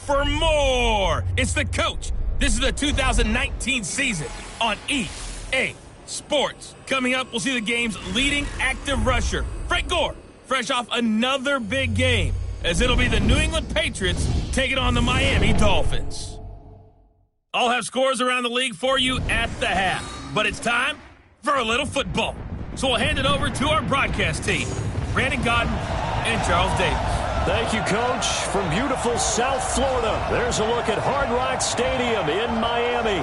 for more. It's the coach. This is the 2019 season on EA Sports. Coming up, we'll see the game's leading active rusher, Frank Gore, fresh off another big game, as it'll be the New England Patriots taking on the Miami Dolphins. I'll have scores around the league for you at the half, but it's time for a little football. So we'll hand it over to our broadcast team, Brandon Godden and Charles Davis. Thank you, Coach. From beautiful South Florida, there's a look at Hard Rock Stadium in Miami.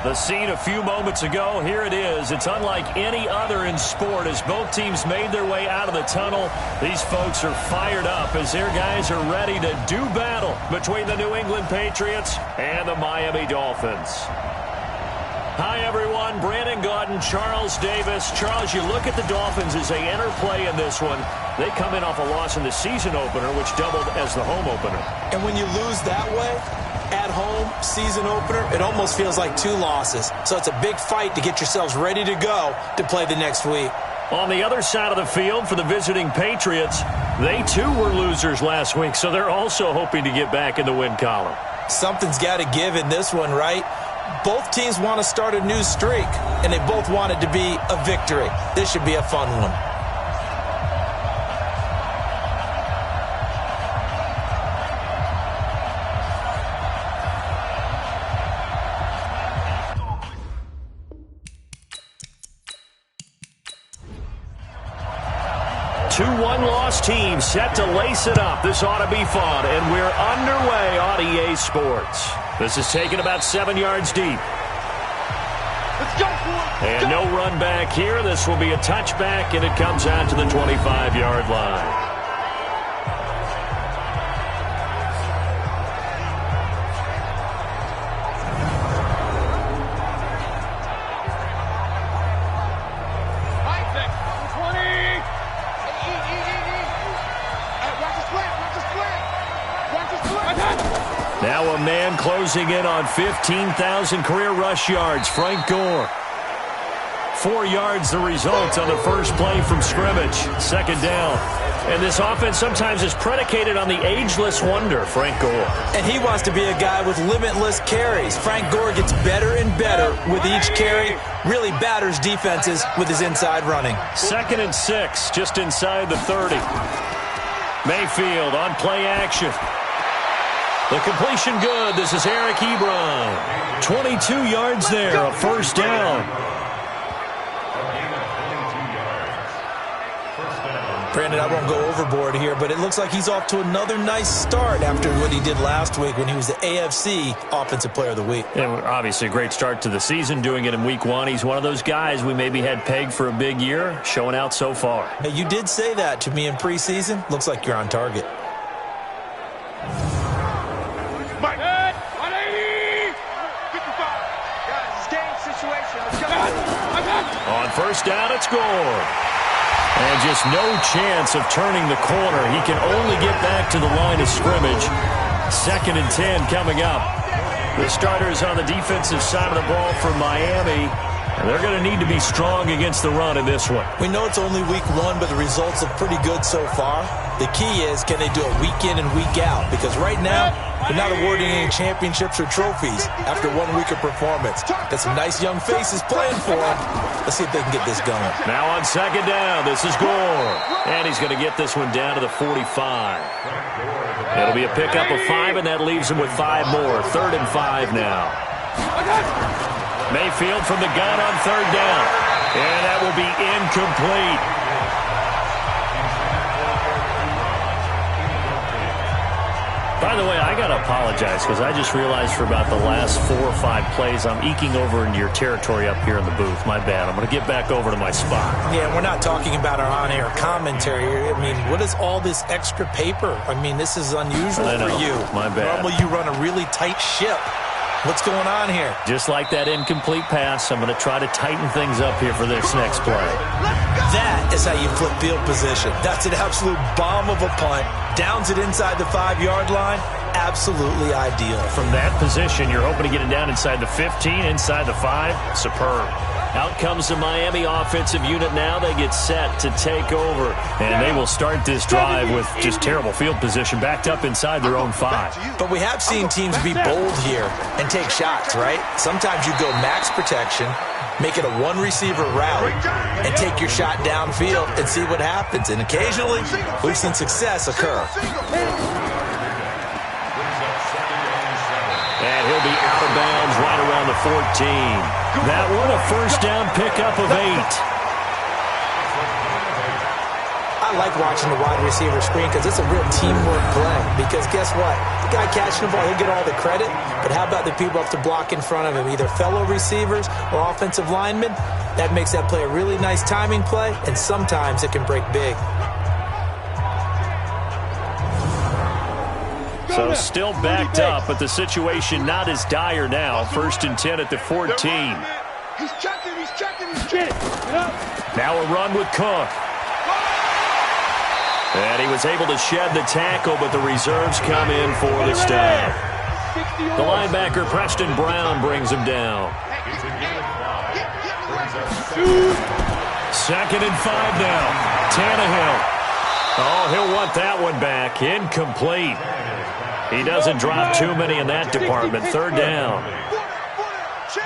The scene a few moments ago, here it is. It's unlike any other in sport as both teams made their way out of the tunnel. These folks are fired up as their guys are ready to do battle between the New England Patriots and the Miami Dolphins. Hi, everyone. Brandon Godden, Charles Davis. Charles, you look at the Dolphins as they enter play in this one. They come in off a loss in the season opener, which doubled as the home opener. And when you lose that way, at home, season opener, it almost feels like two losses. So it's a big fight to get yourselves ready to go to play the next week. On the other side of the field for the visiting Patriots, they too were losers last week, so they're also hoping to get back in the win column. Something's got to give in this one, right? Both teams want to start a new streak, and they both want it to be a victory. This should be a fun one. Two one-loss teams set to lace it up. This ought to be fun, and we're underway on EA Sports. This is taken about 7 yards deep. Let's go, boy. And no run back here. This will be a touchback, and it comes out to the 25-yard line. Now a man closing in on 15,000 career rush yards, Frank Gore. 4 yards the result on the first play from scrimmage. Second down. And this offense sometimes is predicated on the ageless wonder, Frank Gore. And he wants to be a guy with limitless carries. Frank Gore gets better and better with each carry. Really batters defenses with his inside running. 2nd and 6, just inside the 30. Mayfield on play action. The completion good. This is Eric Ebron. 22 yards there, a first down. Brandon, I won't go overboard here, but it looks like he's off to another nice start after what he did last week when he was the AFC Offensive Player of the Week. Yeah, obviously a great start to the season, doing it in week 1. He's one of those guys we maybe had pegged for a big year, showing out so far. Hey, you did say that to me in preseason. Looks like you're on target. On first down, it's Gore. And just no chance of turning the corner. He can only get back to the line of scrimmage. 2nd and 10 coming up. The starters on the defensive side of the ball for Miami. And they're going to need to be strong against the run in this one. We know it's only week 1, but the results look pretty good so far. The key is, can they do it week in and week out? Because right now, they're not awarding any championships or trophies after 1 week of performance. Got some nice young faces playing for them. Let's see if they can get this going. Now on 2nd down, this is Gore. And he's going to get this one down to the 45. It'll be a pickup of 5, and that leaves him with 5 more. 3rd and 5 now. Mayfield from the gun on 3rd down. And that will be incomplete. By the way, I got to apologize because I just realized for about the last 4 or 5 plays I'm eking over into your territory up here in the booth. My bad. I'm going to get back over to my spot. Yeah, we're not talking about our on-air commentary. I mean, what is all this extra paper? I mean, this is unusual for you. My bad. Normally you run a really tight ship. What's going on here? Just like that incomplete pass, I'm going to try to tighten things up here for this next play. That is how you flip field position. That's an absolute bomb of a punt. Downs it inside the 5-yard line. Absolutely ideal. From that position, you're hoping to get it down inside the 15, inside the 5. Superb. Out comes the Miami offensive unit now. They get set to take over. And they will start this drive with just terrible field position, backed up inside their own 5. But we have seen teams be bold here and take shots, right? Sometimes you go max protection, make it a one-receiver route, and take your shot downfield and see what happens. And occasionally, we've seen success occur. And he'll be out of bounds right around the 14. That one, a first down pickup of 8. I like watching the wide receiver screen because it's a real teamwork play. Because guess what? The guy catching the ball, he'll get all the credit. But how about the people up to block in front of him, either fellow receivers or offensive linemen? That makes that play a really nice timing play, and sometimes it can break big. So still backed up, but the situation not as dire now. 1st and 10 at the 14. He's checking. Now a run with Cook. And he was able to shed the tackle, but the reserves come in for the stop. The linebacker, Preston Brown, brings him down. 2nd and 5 now. Tannehill. Oh, he'll want that one back. Incomplete. He doesn't drop too many in that department. 3rd down.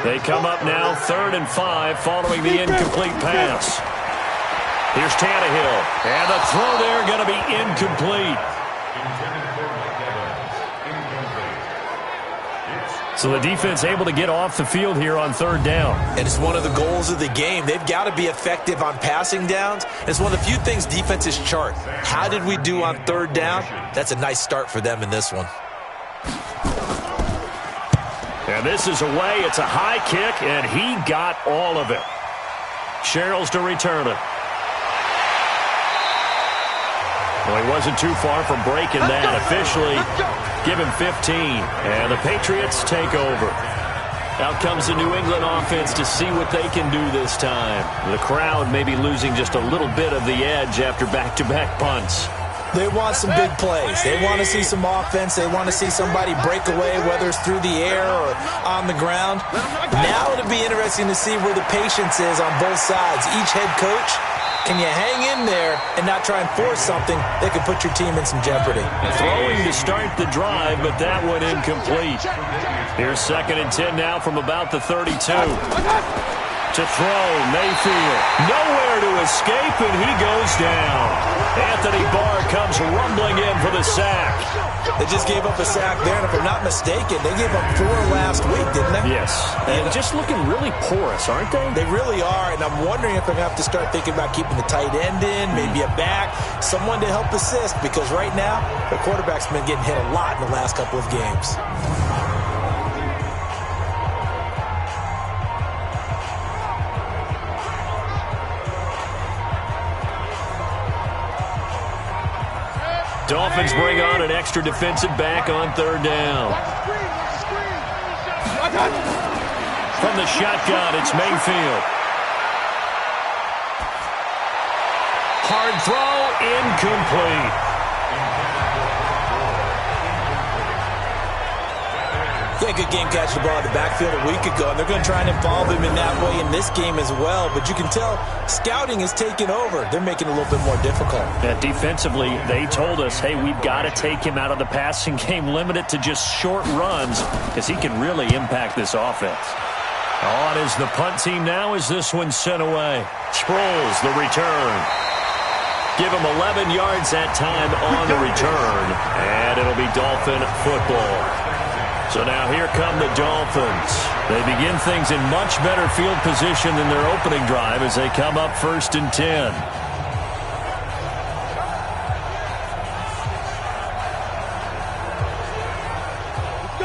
They come up now 3rd and 5 following the incomplete pass. Here's Tannehill. And the throw there going to be incomplete. So the defense able to get off the field here on 3rd down. And it's one of the goals of the game. They've got to be effective on passing downs. It's one of the few things defenses chart. How did we do on 3rd down? That's a nice start for them in this one. And this is away. It's a high kick, and he got all of it. Sherrills to return it. Well, he wasn't too far from breaking that. Officially, give him 15. And the Patriots take over. Out comes the New England offense to see what they can do this time. The crowd may be losing just a little bit of the edge after back-to-back punts. They want some big plays. They want to see some offense. They want to see somebody break away, whether it's through the air or on the ground. Now it'll be interesting to see where the patience is on both sides. Each head coach, can you hang in there and not try and force something that could put your team in some jeopardy? Throwing to start the drive, but that one incomplete. Here's 2nd and 10 now from about the 32. To throw, Mayfield. Nowhere to escape, and he goes down. Anthony Barr comes rumbling in for the sack. They just gave up a sack there, and if I'm not mistaken, they gave up 4 last week, didn't they? Yes. And just looking really porous, aren't they? They really are, and I'm wondering if they're going to have to start thinking about keeping the tight end in, maybe a back, someone to help assist, because right now, the quarterback's been getting hit a lot in the last couple of games. Dolphins bring on an extra defensive back on 3rd down. From the shotgun, it's Mayfield. Hard throw, incomplete. Yeah, good game catching the ball in the backfield a week ago, and they're going to try and involve him in that way in this game as well. But you can tell scouting is taking over. They're making it a little bit more difficult. Yeah, defensively, they told us, hey, we've got to take him out of the passing game, limit it to just short runs, because he can really impact this offense. On is the punt team now as this one's sent away. Sproles, the return. Give him 11 yards that time on the return, and it'll be Dolphin football. So now here come the Dolphins. They begin things in much better field position than their opening drive as they come up 1st and 10.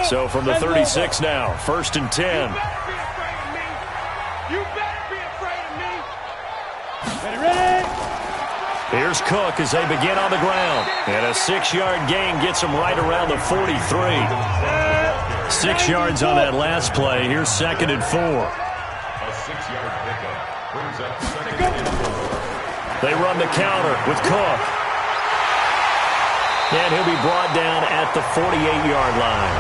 So from the 36 now, 1st and 10. You better be afraid of me. Ready? Here's Cook as they begin on the ground. And a 6-yard gain gets them right around the 43. 6 yards on that last play. Here's 2nd and 4. A 6-yard pickup brings up 2nd and 4. They run the counter with Cook. And he'll be brought down at the 48-yard line.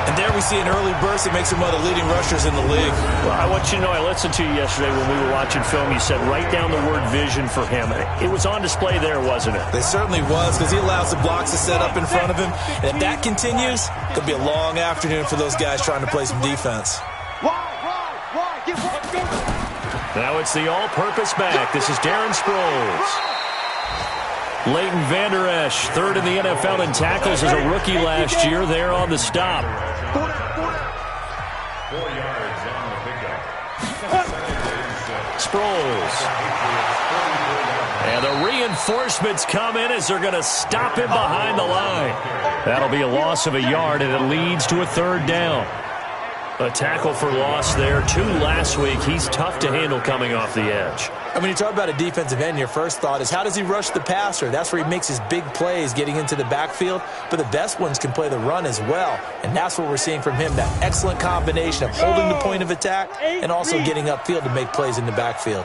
And there we see an early burst that makes him one of the leading rushers in the league. Well, I want you to know, I listened to you yesterday when we were watching film. You said write down the word vision for him. It was on display there, wasn't it? It certainly was, because he allows the blocks to set up in front of him. And if that continues, it could be a long afternoon for those guys trying to play some defense. Now it's the all-purpose back. This is Darren Sproles. Leighton Vander Esch, third in the NFL in tackles as a rookie last year. There on the stop. 4 yards on the pickup. Sproles. And the reinforcements come in as they're going to stop him behind the line. That'll be a loss of a yard, and it leads to a third down. A tackle for loss there. 2 last week. He's tough to handle coming off the edge. And when you talk about a defensive end, your first thought is how does he rush the passer? That's where he makes his big plays getting into the backfield. But the best ones can play the run as well. And that's what we're seeing from him, that excellent combination of holding the point of attack and also getting upfield to make plays in the backfield.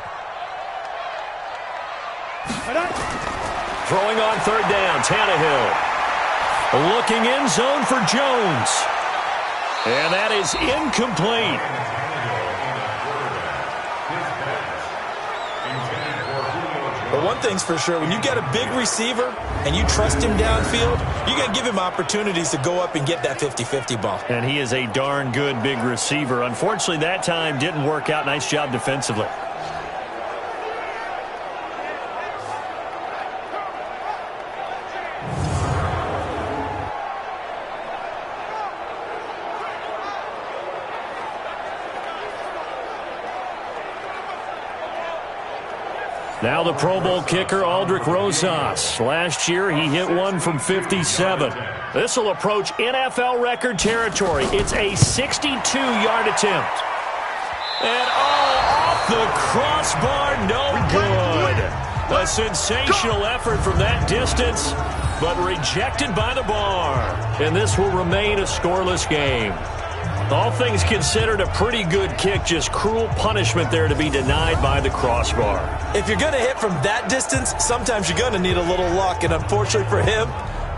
Throwing on third down, Tannehill. Looking in zone for Jones. And that is incomplete. But one thing's for sure, when you get a big receiver and you trust him downfield, you're going to give him opportunities to go up and get that 50-50 ball. And he is a darn good big receiver. Unfortunately, that time didn't work out. Nice job defensively. Now the Pro Bowl kicker, Aldrick Rosas. Last year, he hit one from 57. This will approach NFL record territory. It's a 62-yard attempt. And off the crossbar, no good. A sensational effort from that distance, but rejected by the bar. And this will remain a scoreless game. All things considered, a pretty good kick, just cruel punishment there to be denied by the crossbar. If you're going to hit from that distance, sometimes you're going to need a little luck, and unfortunately for him,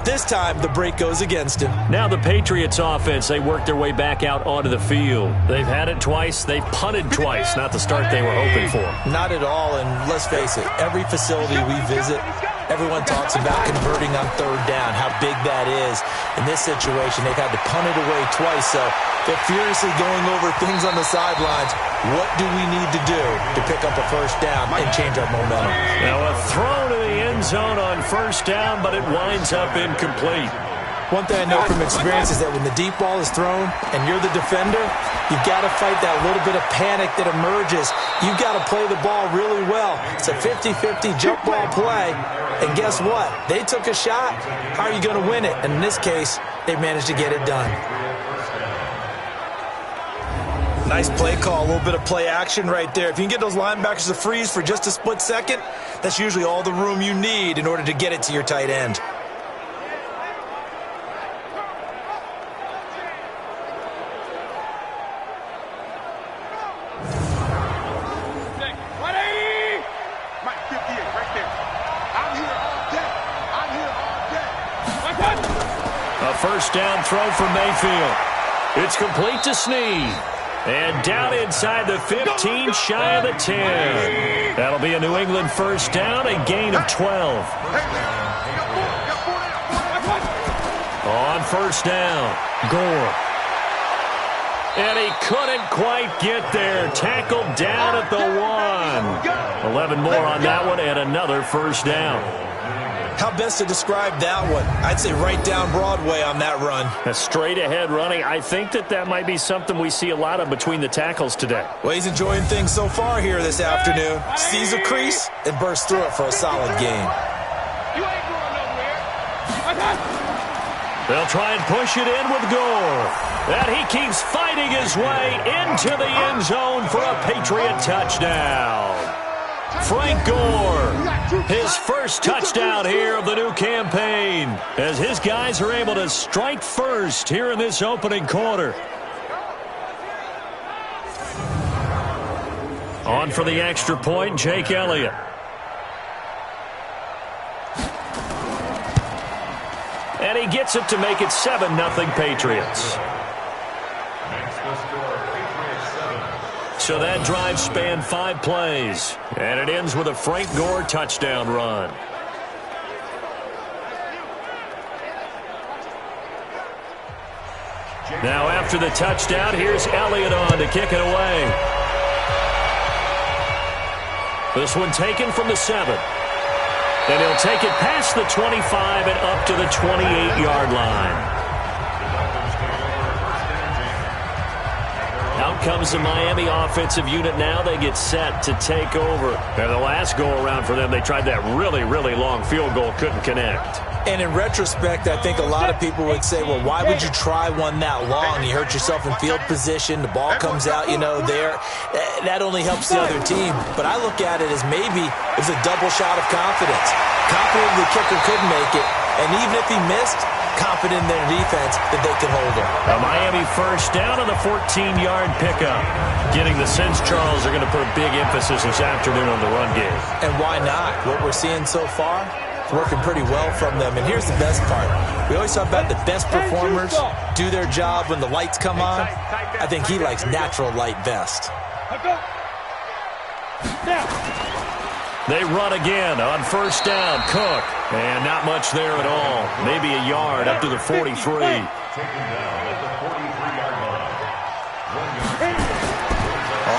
this time the break goes against him. Now the Patriots offense, they work their way back out onto the field. They've had it twice, they've punted twice, not the start they were hoping for. Not at all, and let's face it, every facility we visit, everyone talks about converting on third down, how big that is. In this situation, they've had to punt it away twice, so they're furiously going over things on the sidelines. What do we need to do to pick up a first down and change our momentum? Now a throw to the end zone on first down, but it winds up incomplete. One thing I know from experience is that when the deep ball is thrown and you're the defender, you've got to fight that little bit of panic that emerges. You've got to play the ball really well. It's a 50-50 jump ball play. And guess what? They took a shot. How are you going to win it? And in this case, they managed to get it done. Nice play call, a little bit of play action right there. If you can get those linebackers to freeze for just a split second, that's usually all the room you need in order to get it to your tight end. A first down throw for Mayfield. It's complete to Snead. And down inside the 15, shy of the 10. That'll be a New England first down, a gain of 12. On first down, Gore. And he couldn't quite get there. Tackled down at the 1. 11 more on that one and another first down. How best to describe that one? I'd say right down Broadway on that run. A straight-ahead running. I think that might be something we see a lot of between the tackles today. Well, he's enjoying things so far here this afternoon. Sees a crease and bursts through it for a solid gain. They'll try and push it in with Gore. And he keeps fighting his way into the end zone for a Patriot touchdown. Frank Gore, his first touchdown here of the new campaign, as his guys are able to strike first here in this opening quarter. On for the extra point, Jake Elliott. And he gets it to make it 7-0 Patriots. Makes the score Patriots 7. So that drive spanned 5 plays, and it ends with a Frank Gore touchdown run. Now after the touchdown, here's Elliott on to kick it away. This one taken from the 7. And he'll take it past the 25 and up to the 28-yard line. Out comes the Miami offensive unit now. They get set to take over. And the last go-around for them, they tried that really, really long field goal, couldn't connect. And in retrospect, I think a lot of people would say, well, why would you try one that long? You hurt yourself in field position. The ball comes out, there. That only helps the other team. But I look at it as maybe it was a double shot of confidence. Confident the kicker could make it. And even if he missed, confident in their defense that they can hold him. A Miami first down on the 14-yard pickup. Getting the sense, Charles, are going to put a big emphasis this afternoon on the run game. And why not? What we're seeing so far, it's working pretty well from them. And here's the best part. We always talk about the best performers do their job when the lights come on. I think he likes natural light best. They run again on first down. Cook. And not much there at all. Maybe a yard up to the 43. Taken down at the 43-yard line. 1 yard.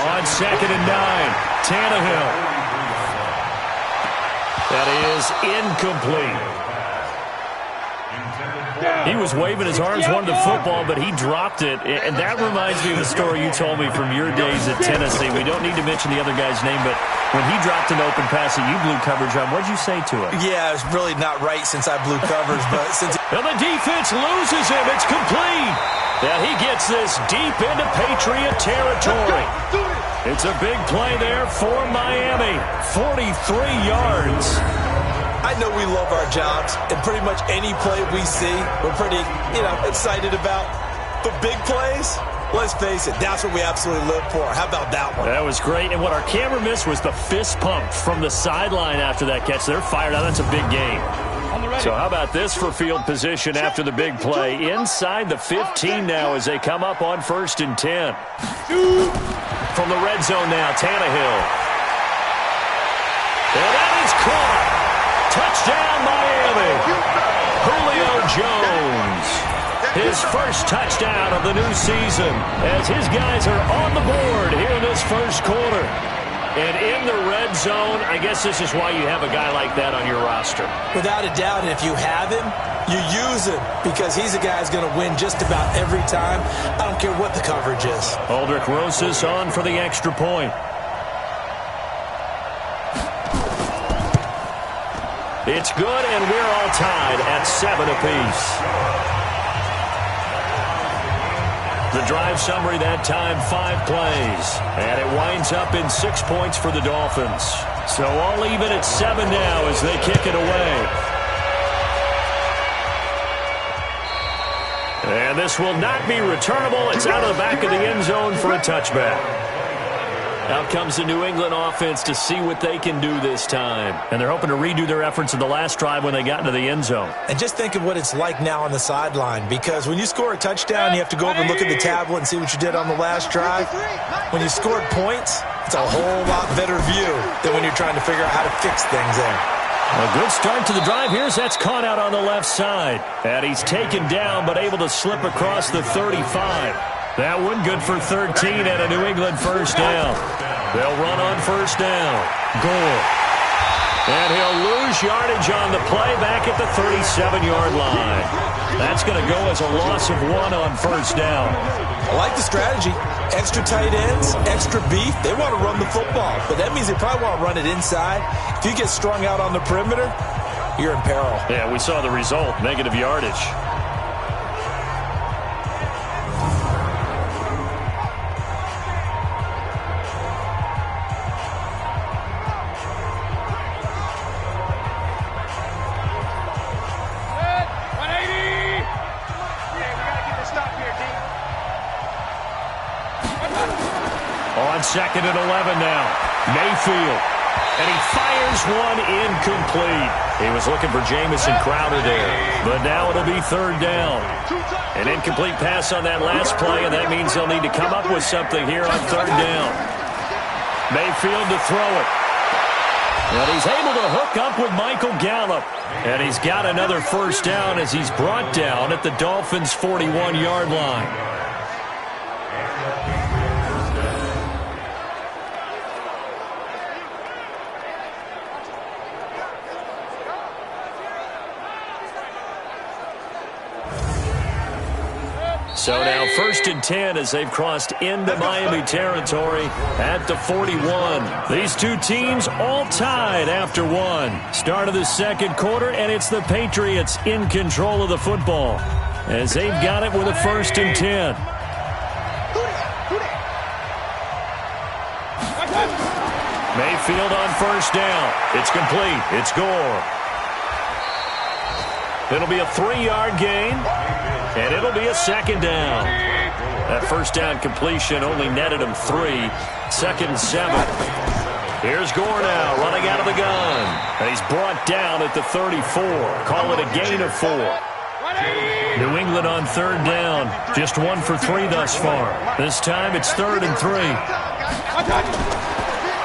On 2nd and 9. Tannehill. That is incomplete. He was waving his arms, wanted the football, but he dropped it. And that reminds me of the story you told me from your days at Tennessee. We don't need to mention the other guy's name, but when he dropped an open pass that you blew coverage on, what did you say to him? Yeah, it's really not right since I blew coverage, but since... And the defense loses him. It's complete. And he gets this deep into Patriot territory. It's a big play there for Miami. 43 yards. I know we love our jobs, and pretty much any play we see, we're pretty, excited about. But big plays, let's face it, that's what we absolutely live for. How about that one? That was great, and what our camera missed was the fist pump from the sideline after that catch. They're fired out. That's a big game. So how about this for field position after the big play? Inside the 15 now as they come up on 1st and 10. From the red zone now, Tannehill. And that is caught. Touchdown, Miami. Julio Jones. His first touchdown of the new season as his guys are on the board here in this first quarter. And in the red zone, I guess this is why you have a guy like that on your roster. Without a doubt, and if you have him, you use him because he's a guy who's going to win just about every time. I don't care what the coverage is. Aldrich Rosas on for the extra point. It's good, and we're all tied at 7 apiece. The drive summary that time, 5 plays. And it winds up in 6 points for the Dolphins. So all even at 7 now as they kick it away. And this will not be returnable. It's out of the back of the end zone for a touchback. Out comes the New England offense to see what they can do this time. And they're hoping to redo their efforts in the last drive when they got into the end zone. And just think of what it's like now on the sideline, because when you score a touchdown, you have to go over and look at the tablet and see what you did on the last drive. When you scored points, it's a whole lot better view than when you're trying to figure out how to fix things there. A good start to the drive. Here's that's caught out on the left side. And he's taken down but able to slip across the 35. That one good for 13 and a New England first down. They'll run on first down. Gore. And he'll lose yardage on the play back at the 37-yard line. That's going to go as a loss of 1 on first down. I like the strategy. Extra tight ends, extra beef. They want to run the football, but that means they probably want to run it inside. If you get strung out on the perimeter, you're in peril. Yeah, we saw the result, negative yardage. On 2nd and 11 now. Mayfield. And he fires one incomplete. He was looking for Jamison Crowder there. But now it'll be third down. An incomplete pass on that last play, and that means they'll need to come up with something here on third down. Mayfield to throw it. And he's able to hook up with Michael Gallup. And he's got another first down as he's brought down at the Dolphins' 41-yard line. So now 1st and 10 as they've crossed into Miami territory at the 41. These two teams all tied after one. Start of the second quarter, and it's the Patriots in control of the football as they've got it with a 1st and 10. Mayfield on first down. It's complete. It's Gore. It'll be a 3-yard gain. And it'll be a second down. That first down completion only netted him 3. 2nd and 7. Here's Gore now running out of the gun. And he's brought down at the 34. Call it a gain of 4. New England on third down. Just 1 for 3 thus far. This time it's 3rd and 3.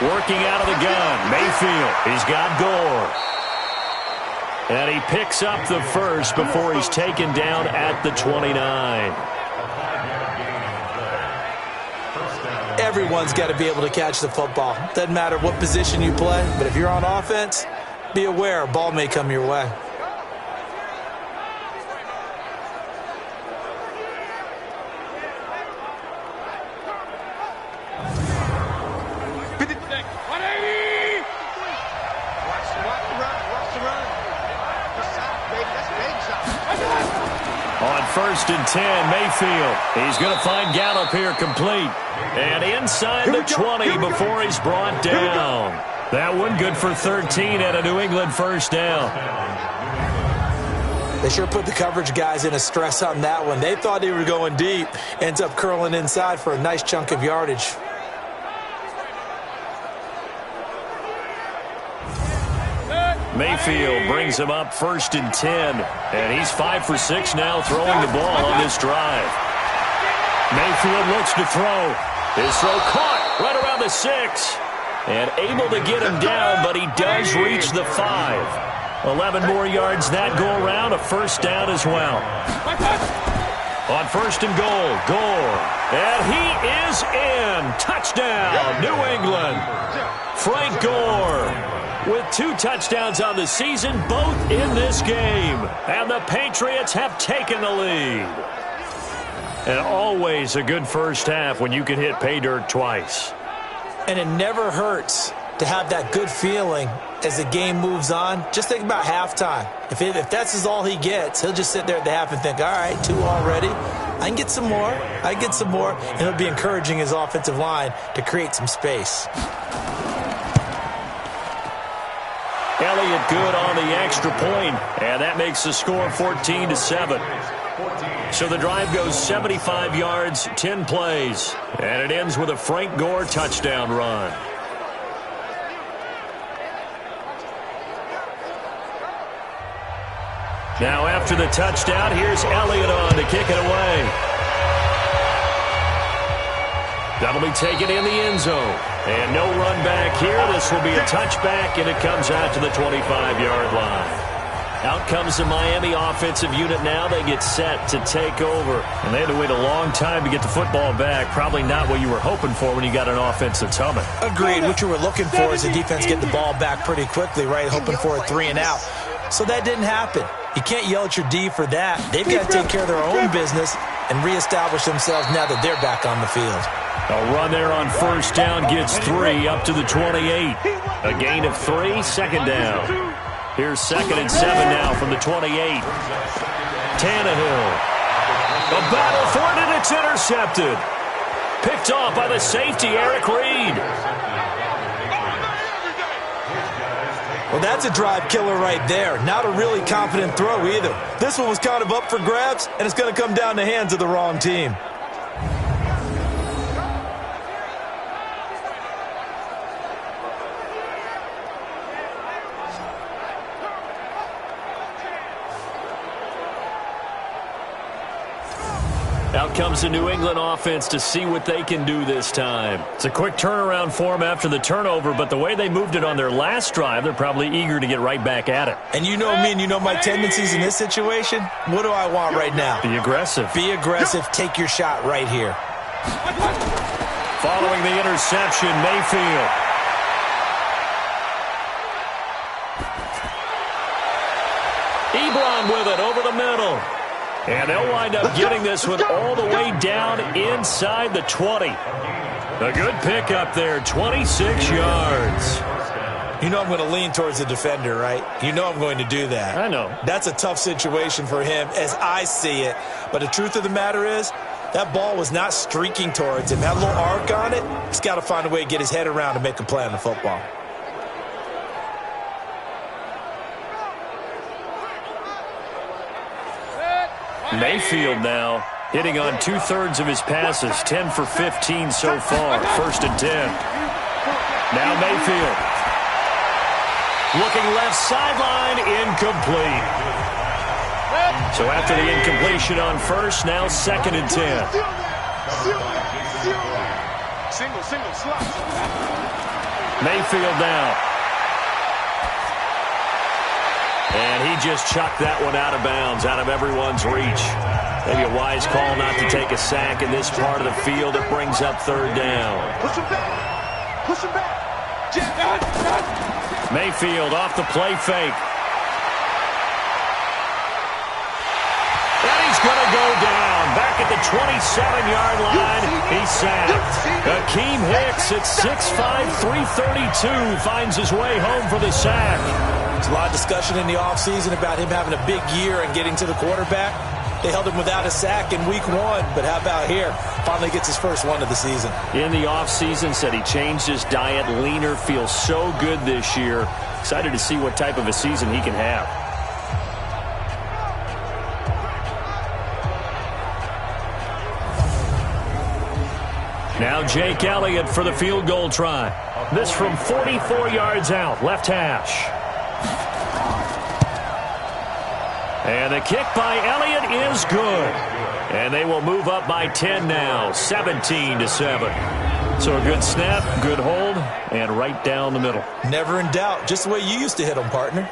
Working out of the gun. Mayfield. He's got Gore. And he picks up the first before he's taken down at the 29. Everyone's got to be able to catch the football. Doesn't matter what position you play, but if you're on offense, be aware a ball may come your way. On 1st and 10, Mayfield. He's going to find Gallup here complete. And inside the 20 before he's brought down. That one good for 13 at a New England first down. They sure put the coverage guys in a stress on that one. They thought they were going deep. Ends up curling inside for a nice chunk of yardage. Mayfield brings him up 1st and 10. And he's 5 for 6 now throwing the ball on this drive. Mayfield looks to throw. His throw caught right around the 6. And able to get him down, but he does reach the 5. 11 more yards that go around, a first down as well. On 1st and goal, Gore. And he is in. Touchdown, New England. Frank Gore with 2 touchdowns on the season, both in this game. And the Patriots have taken the lead. And always a good first half when you can hit pay dirt twice. And it never hurts to have that good feeling as the game moves on. Just think about halftime. If that's all he gets, he'll just sit there at the half and think, all right, 2 already. I can get some more. I can get some more. And he'll be encouraging his offensive line to create some space. Elliott good on the extra point, and that makes the score 14-7. So the drive goes 75 yards, 10 plays, and it ends with a Frank Gore touchdown run. Now after the touchdown, here's Elliott on to kick it away. That'll be taken in the end zone. And no run back here. This will be a touchback, and it comes out to the 25-yard line. Out comes the Miami offensive unit now. They get set to take over. And they had to wait a long time to get the football back. Probably not what you were hoping for when you got an offense that's humming. Agreed. What you were looking for is the defense get the ball back pretty quickly, right? Hoping for a 3 and out. So that didn't happen. You can't yell at your D for that. They've got to take care of their own business and reestablish themselves now that they're back on the field. A run there on first down gets 3 up to the 28. A gain of 3, second down. Here's 2nd and 7 now from the 28. Tannehill. A battle for it, and it's intercepted. Picked off by the safety, Eric Reed. Well, that's a drive killer right there. Not a really confident throw either. This one was kind of up for grabs, and it's going to come down the hands of the wrong team. Out comes the New England offense to see what they can do this time. It's a quick turnaround for them after the turnover, but the way they moved it on their last drive, they're probably eager to get right back at it. And you know me and you know my tendencies in this situation. What do I want right now? Be aggressive. Be aggressive. Take your shot right here. Following the interception, Mayfield. Ebron with it over the middle. And they'll wind up getting this one all the way down inside the 20. A good pickup there, 26 yards. You know I'm going to lean towards the defender, right? You know I'm going to do that. I know. That's a tough situation for him as I see it. But the truth of the matter is, that ball was not streaking towards him. Had a little arc on it. He's got to find a way to get his head around and make a play on the football. Mayfield now hitting on 2/3 of his passes, 10 for 15 so far, 1st and 10. Now Mayfield. Looking left sideline, incomplete. So after the incompletion on first, now 2nd and 10. Single slot. Mayfield now. And he just chucked that one out of bounds, out of everyone's reach. Maybe a wise call not to take a sack in this part of the field. It brings up 3rd down. Push him back. Push him back. Mayfield off the play fake. And he's going to go down. Back at the 27-yard line. He's sacked. Akeem Hicks at 6'5", 332 finds his way home for the sack. There's a lot of discussion in the offseason about him having a big year and getting to the quarterback. They held him without a sack in week 1, but how about here? Finally gets his first one of the season. In the offseason, said he changed his diet, leaner, feels so good this year. Excited to see what type of a season he can have. Now Jake Elliott for the field goal try. This from 44 yards out, left hash. And the kick by Elliott is good. And they will move up by 10 now, 17-7. So a good snap, good hold, and right down the middle. Never in doubt. Just the way you used to hit them, partner.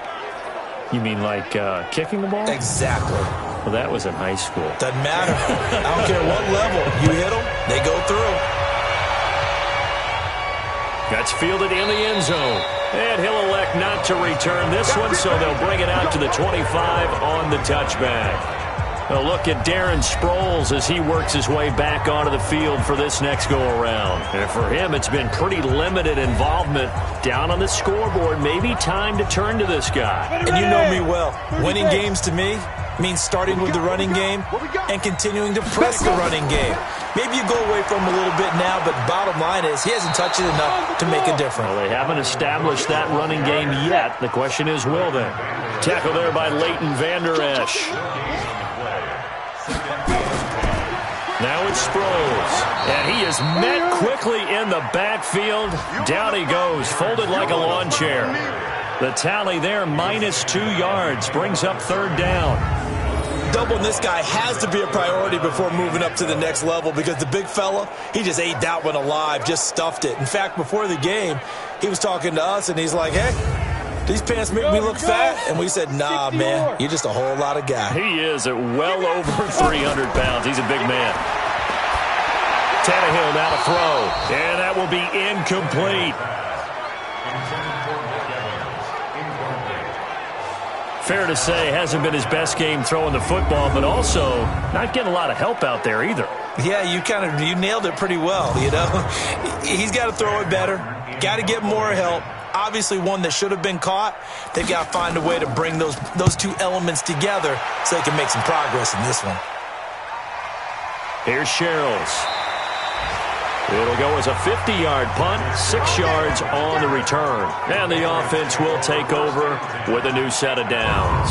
You mean like kicking the ball? Exactly. Well, that was in high school. Doesn't matter. I don't care what level. You hit them, they go through. That's fielded in the end zone. And he'll elect not to return this one, so they'll bring it out to the 25 on the touchback. A look at Darren Sproles as he works his way back onto the field for this next go-around. And for him, it's been pretty limited involvement. Down on the scoreboard, maybe time to turn to this guy. And you know me well. Winning games to me means starting with the running game and continuing to press the running game. Maybe you go away from him a little bit now, but bottom line is he hasn't touched it enough to make a difference. Well, they haven't established that running game yet. The question is, will they? Tackle there by Leighton Vander Esch. Now it's Sproles. And he is met quickly in the backfield. Down he goes, folded like a lawn chair. The tally there, -2 yards, brings up 3rd down. Doubling this guy has to be a priority before moving up to the next level because the big fella, he just ate that one alive, just stuffed it. In fact, before the game, he was talking to us, and he's like, hey, these pants make me look fat. And we said, nah, man, you're just a whole lot of guy. He is at well over 300 pounds. He's a big man. Tannehill now to throw, and that will be incomplete. Fair to say, hasn't been his best game throwing the football, but also not getting a lot of help out there either. Yeah, you nailed it pretty well, you know. He's got to throw it better, got to get more help. Obviously one that should have been caught. They've got to find a way to bring those two elements together so they can make some progress in this one. Here's Sherrills. It'll go as a 50-yard punt, 6 yards on the return. And the offense will take over with a new set of downs.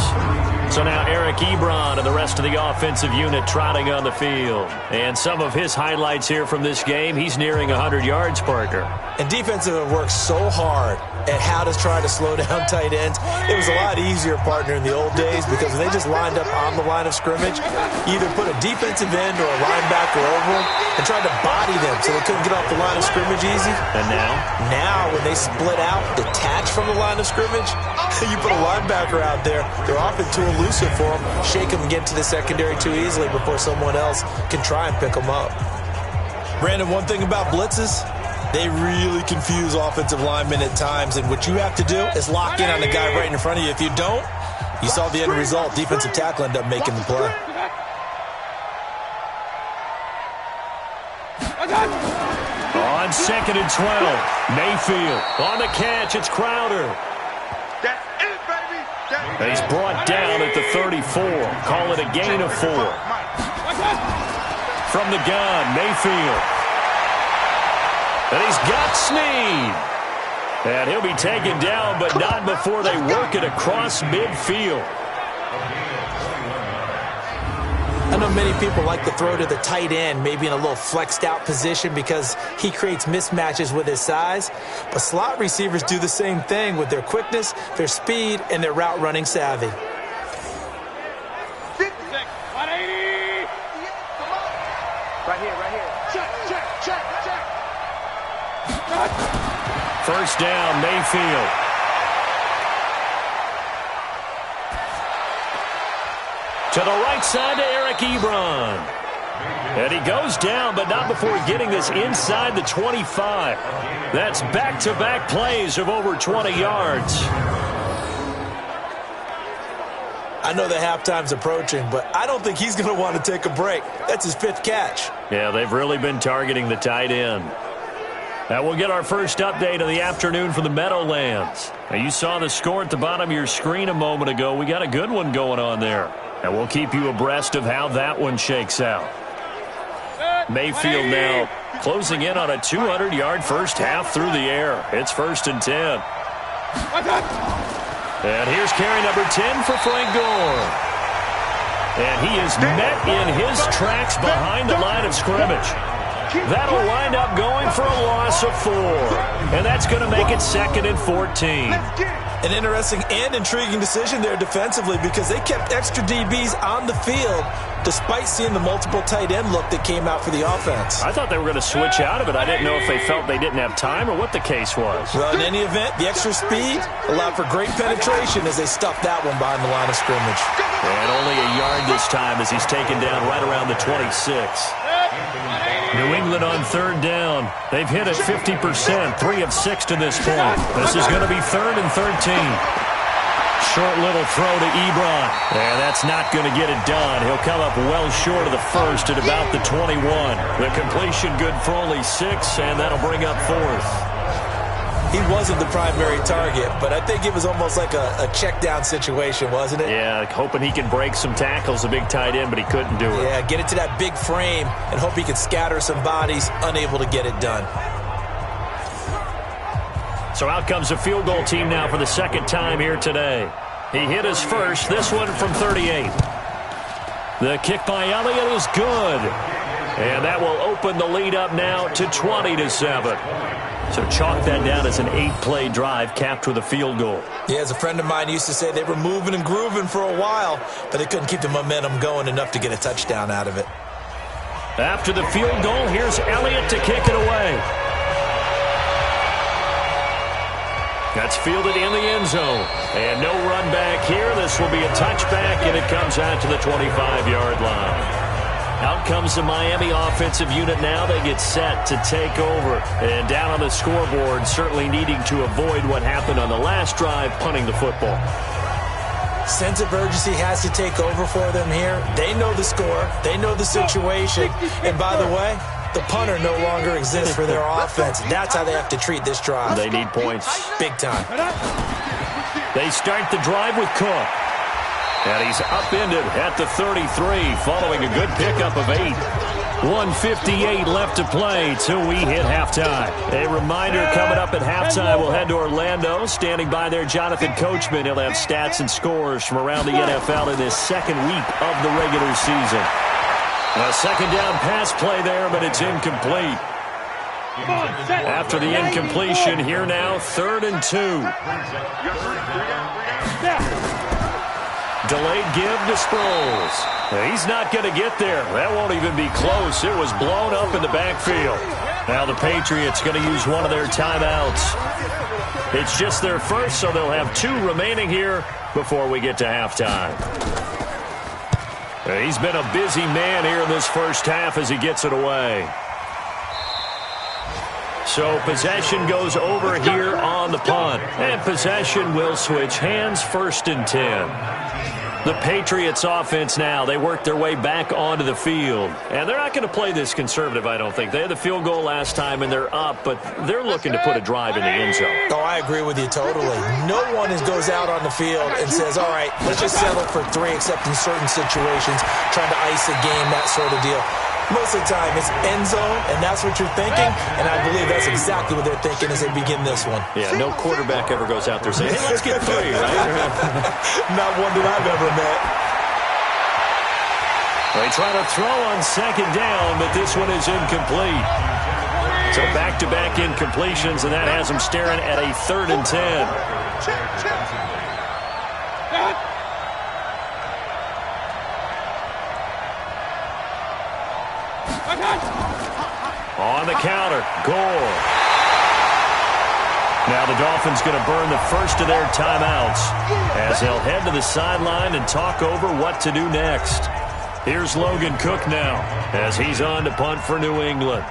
So now Eric Ebron and the rest of the offensive unit trotting on the field. And some of his highlights here from this game, he's nearing 100 yards, partner. And defensive have worked so hard at how to try to slow down tight ends. It was a lot easier, partner, in the old days because when they just lined up on the line of scrimmage, either put a defensive end or a linebacker over them and tried to body them so they couldn't get off the line of scrimmage easy. And now? Now, when they split out, detach from the line of scrimmage, you put a linebacker out there, they're often too elusive for them, shake them and get to the secondary too easily before someone else can try and pick them up. Brandon, one thing about blitzes, they really confuse offensive linemen at times, and what you have to do is lock in on the guy right in front of you. If you don't, you saw the end result. Defensive tackle ended up making the play. On 2nd and 12, Mayfield on the catch. It's Crowder. That's it, baby. He's brought down at the 34. Call it a gain of 4. From the gun, Mayfield. And he's got Snead. And he'll be taken down, but not before they work it across midfield. I know many people like to throw to the tight end, maybe in a little flexed out position because he creates mismatches with his size. But slot receivers do the same thing with their quickness, their speed, and their route running savvy. Right here. Check. First down, Mayfield. To the right side to Eric Ebron. And he goes down, but not before getting this inside the 25. That's back-to-back plays of over 20 yards. I know the halftime's approaching, but I don't think he's going to want to take a break. That's his 5th catch. Yeah, they've really been targeting the tight end. Now we'll get our first update of the afternoon from the Meadowlands. Now you saw the score at the bottom of your screen a moment ago. We got a good one going on there. And we'll keep you abreast of how that one shakes out. Mayfield now closing in on a 200-yard first half through the air. It's 1st and 10. And here's carry number 10 for Frank Gore. And he is met in his tracks behind the line of scrimmage. That'll wind up going for a loss of 4. And that's going to make it 2nd and 14. An interesting and intriguing decision there defensively because they kept extra DBs on the field despite seeing the multiple tight end look that came out for the offense. I thought they were going to switch out of it. I didn't know if they felt they didn't have time or what the case was. Well, in any event, the extra speed allowed for great penetration as they stuffed that one behind the line of scrimmage. And only a yard this time as he's taken down right around the 26. New England on 3rd down. They've hit it 50%, 3 of 6 to this point. This is going to be 3rd and 13. Short little throw to Ebron. And that's not going to get it done. He'll come up well short of the first at about the 21. The completion good for only 6, and that'll bring up 4th. He wasn't the primary target, but I think it was almost like a check down situation, wasn't it? Yeah, hoping he can break some tackles, a big tight end, but he couldn't do it. Yeah, get it to that big frame and hope he can scatter some bodies, unable to get it done. So out comes a field goal team now for the 2nd time here today. He hit his first, this one from 38. The kick by Elliott is good. And that will open the lead up now to 20-7. So chalk that down as an 8-play drive capped with a field goal. Yeah, as a friend of mine used to say, they were moving and grooving for a while, but they couldn't keep the momentum going enough to get a touchdown out of it. After the field goal, here's Elliott to kick it away. That's fielded in the end zone. And no run back here. This will be a touchback, and it comes out to the 25-yard line. Out comes the Miami offensive unit now. They get set to take over. And down on the scoreboard, certainly needing to avoid what happened on the last drive, punting the football. Sense of urgency has to take over for them here. They know the score. They know the situation. And by the way, the punter no longer exists for their offense. That's how they have to treat this drive. They need points. Big time. They start the drive with Cook. And he's upended at the 33 following a good pickup of 8. 1:58 left to play till we hit halftime. A reminder coming up at halftime, we'll head to Orlando. Standing by there, Jonathan Coachman. He'll have stats and scores from around the NFL in this second week of the regular season. A second down pass play there, but it's incomplete. After the incompletion, here now, 3rd and 2. Delayed give to Sproles. He's not going to get there. That won't even be close. It was blown up in the backfield. Now the Patriots going to use one of their timeouts. It's just their first, so they'll have 2 remaining here before we get to halftime. He's been a busy man here in this first half as he gets it away. So possession goes over here on the punt. And possession will switch hands, 1st and 10. The Patriots offense now, they work their way back onto the field. And they're not going to play this conservative, I don't think. They had the field goal last time, and they're up, but they're looking to put a drive in the end zone. Oh, I agree with you totally. No one goes out on the field and says, all right, let's just settle for 3, except in certain situations, trying to ice a game, that sort of deal. Most of the time, it's end zone, and that's what you're thinking, and I believe that's exactly what they're thinking as they begin this one. Yeah, no quarterback ever goes out there saying, hey, let's get 3, right? Not one that I've ever met. They try to throw on 2nd down, but this one is incomplete. So back-to-back incompletions, and that has them staring at a 3rd and 10. On the counter, Gore. Now the Dolphins going to burn the first of their timeouts as they'll head to the sideline and talk over what to do next. Here's Logan Cook now as he's on to punt for New England.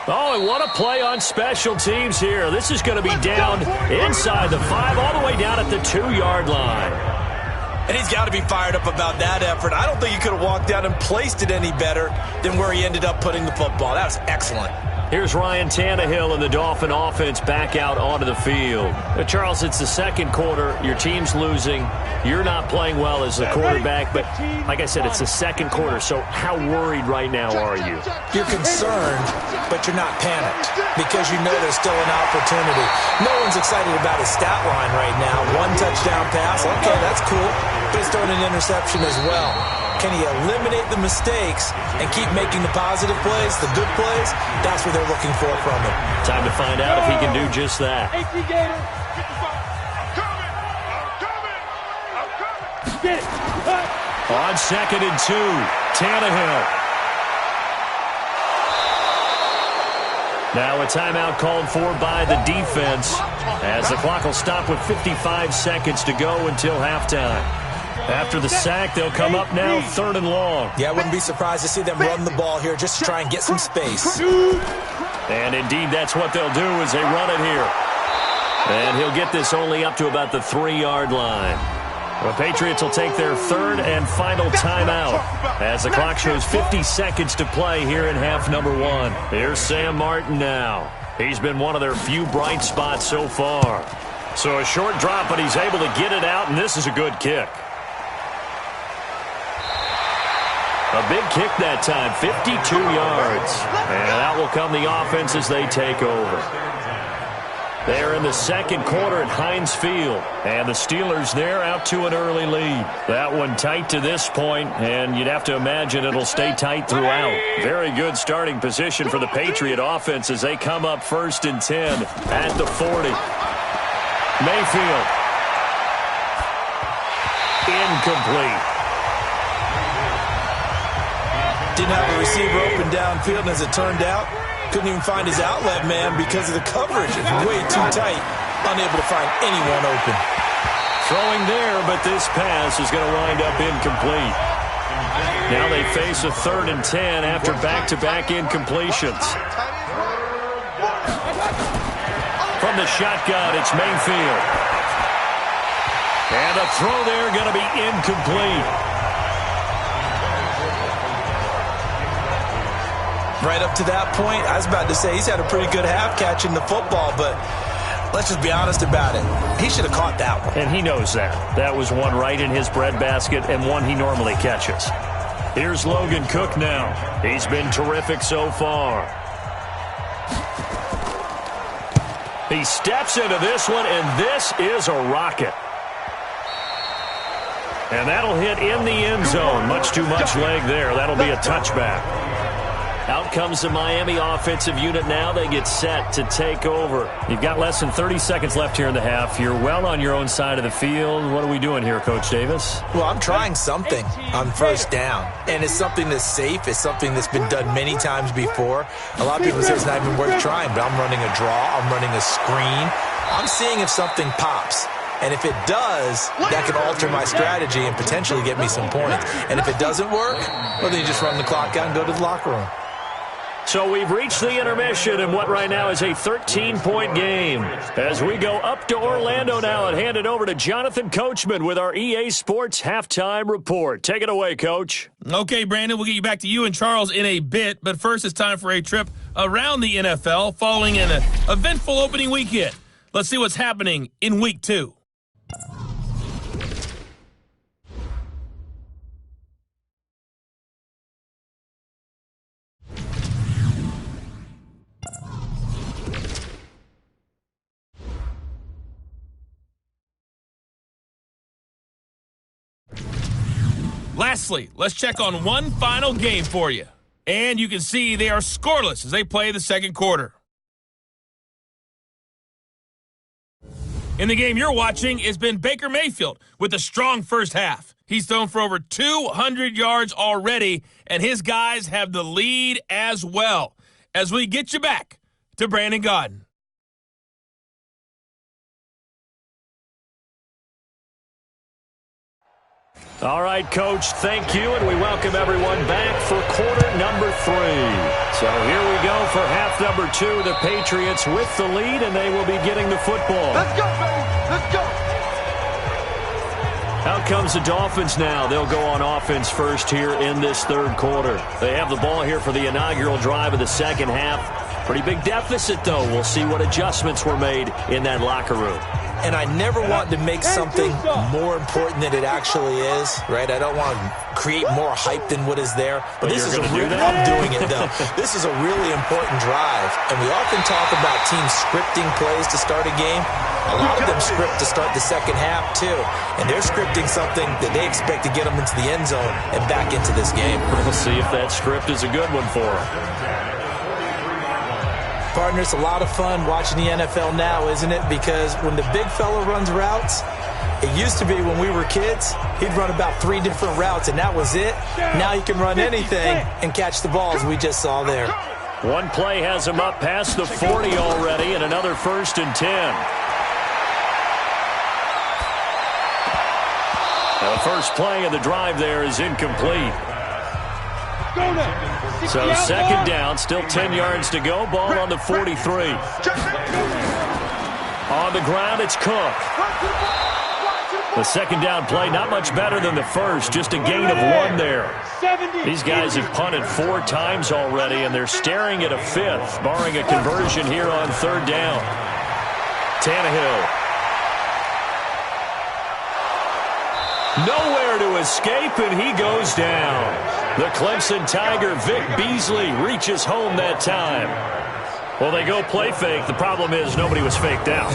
Oh, and what a play on special teams here. This is going to be down inside the 5, all the way down at the 2-yard line. And he's got to be fired up about that effort. I don't think he could have walked out and placed it any better than where he ended up putting the football. That was excellent. Here's Ryan Tannehill and the Dolphin offense back out onto the field. Charles, it's the second quarter. Your team's losing. You're not playing well as the quarterback, but like I said, it's the second quarter, so how worried right now are you? You're concerned, but you're not panicked because you know there's still an opportunity. No one's excited about his stat line right now. 1 touchdown pass, okay, that's cool, but he's throwing an interception as well. Can he eliminate the mistakes and keep making the positive plays, the good plays? That's what they're looking for from him. Time to find out if he can do just that. On 2nd and 2, Tannehill. Now a timeout called for by the defense as the clock will stop with 55 seconds to go until halftime. After the sack, they'll come up now 3rd and long. Yeah, I wouldn't be surprised to see them run the ball here just to try and get some space. And indeed, that's what they'll do as they run it here. And he'll get this only up to about the 3-yard line. The Patriots will take their 3rd and final timeout as the clock shows 50 seconds to play here in half number 1. Here's Sam Martin now. He's been one of their few bright spots so far. So a short drop, but he's able to get it out, and this is a good kick. A big kick that time, 52 yards. And out will come the offense as they take over. They're in the second quarter at Heinz Field. And the Steelers there out to an early lead. That one tight to this point, and you'd have to imagine it'll stay tight throughout. Very good starting position for the Patriot offense as they come up 1st and 10 at the 40. Mayfield. Incomplete. Didn't have a receiver open downfield, and as it turned out, couldn't even find his outlet man because of the coverage. It's way too tight, unable to find anyone open. Throwing there, but this pass is going to wind up incomplete. Now they face a 3rd and 10 after back-to-back incompletions. From the shotgun, it's Mayfield. And a throw there going to be incomplete. Right up to that point, I was about to say he's had a pretty good half catching the football, but Let's just be honest about it. He should have caught that one. And he knows that. That was one right in his breadbasket and one he normally catches. Here's Logan Cook now. He's been terrific so far. He steps into this one, and this is a rocket. And that'll hit in the end zone. Much too much leg there. That'll be a touchback. Out comes the Miami offensive unit now. They get set to take over. You've got less than 30 seconds left here in the half. You're well on your own side of the field. What are we doing here, Coach Davis? Well, I'm trying something on first down. And it's something that's safe. It's something that's been done many times before. A lot of people say it's not even worth trying, but I'm running a draw. I'm running a screen. I'm seeing if something pops. And if it does, that can alter my strategy and potentially get me some points. And if it doesn't work, well, then you just run the clock out and go to the locker room. So we've reached the intermission in what right now is a 13-point game. As we go up to Orlando now and hand it over to Jonathan Coachman with our EA Sports Halftime Report. Take it away, Coach. Okay, Brandon, we'll get you back to you and Charles in a bit. But first, it's time for a trip around the NFL following an eventful opening weekend. Let's see what's happening in Week 2. Lastly, let's check on one final game for you. And you can see they are scoreless as they play the second quarter. In the game you're watching has been Baker Mayfield with a strong first half. He's thrown for over 200 yards already, and his guys have the lead as well. As we get you back to Brandon Gaudin. All right, Coach, thank you, and we welcome everyone back for quarter number 3. So here we go for half number 2. The Patriots with the lead, and they will be getting the football. Let's go, baby. Let's go. Out comes the Dolphins now. They'll go on offense first here in this third quarter. They have the ball here for the inaugural drive of the second half. Pretty big deficit, though. We'll see what adjustments were made in that locker room. And I never want to make something more important than it actually is, right? I don't want to create more hype than what is there. But this is I'm doing it, though. This is a really important drive. And we often talk about teams scripting plays to start a game. A lot of them script to start the second half, too. And they're scripting something that they expect to get them into the end zone and back into this game. We'll see if that script is a good one for them. Partner, it's a lot of fun watching the NFL now, isn't it? Because when the big fella runs routes, it used to be when we were kids, he'd run about 3 different routes, and that was it. Now he can run anything and catch the balls we just saw there. One play has him up past the 40 already, and another 1st and 10. Now the first play of the drive there is incomplete. So second down, still 10 yards to go. Ball on the 43. On the ground, it's Cook. The second down play, not much better than the first, just a gain of 1 there. These guys have punted 4 times already, and they're staring at a 5th, barring a conversion here on 3rd down. Tannehill. Nowhere to escape, and he goes down. The Clemson Tiger, Vic Beasley, reaches home that time. Well, they go play fake. The problem is nobody was faked out.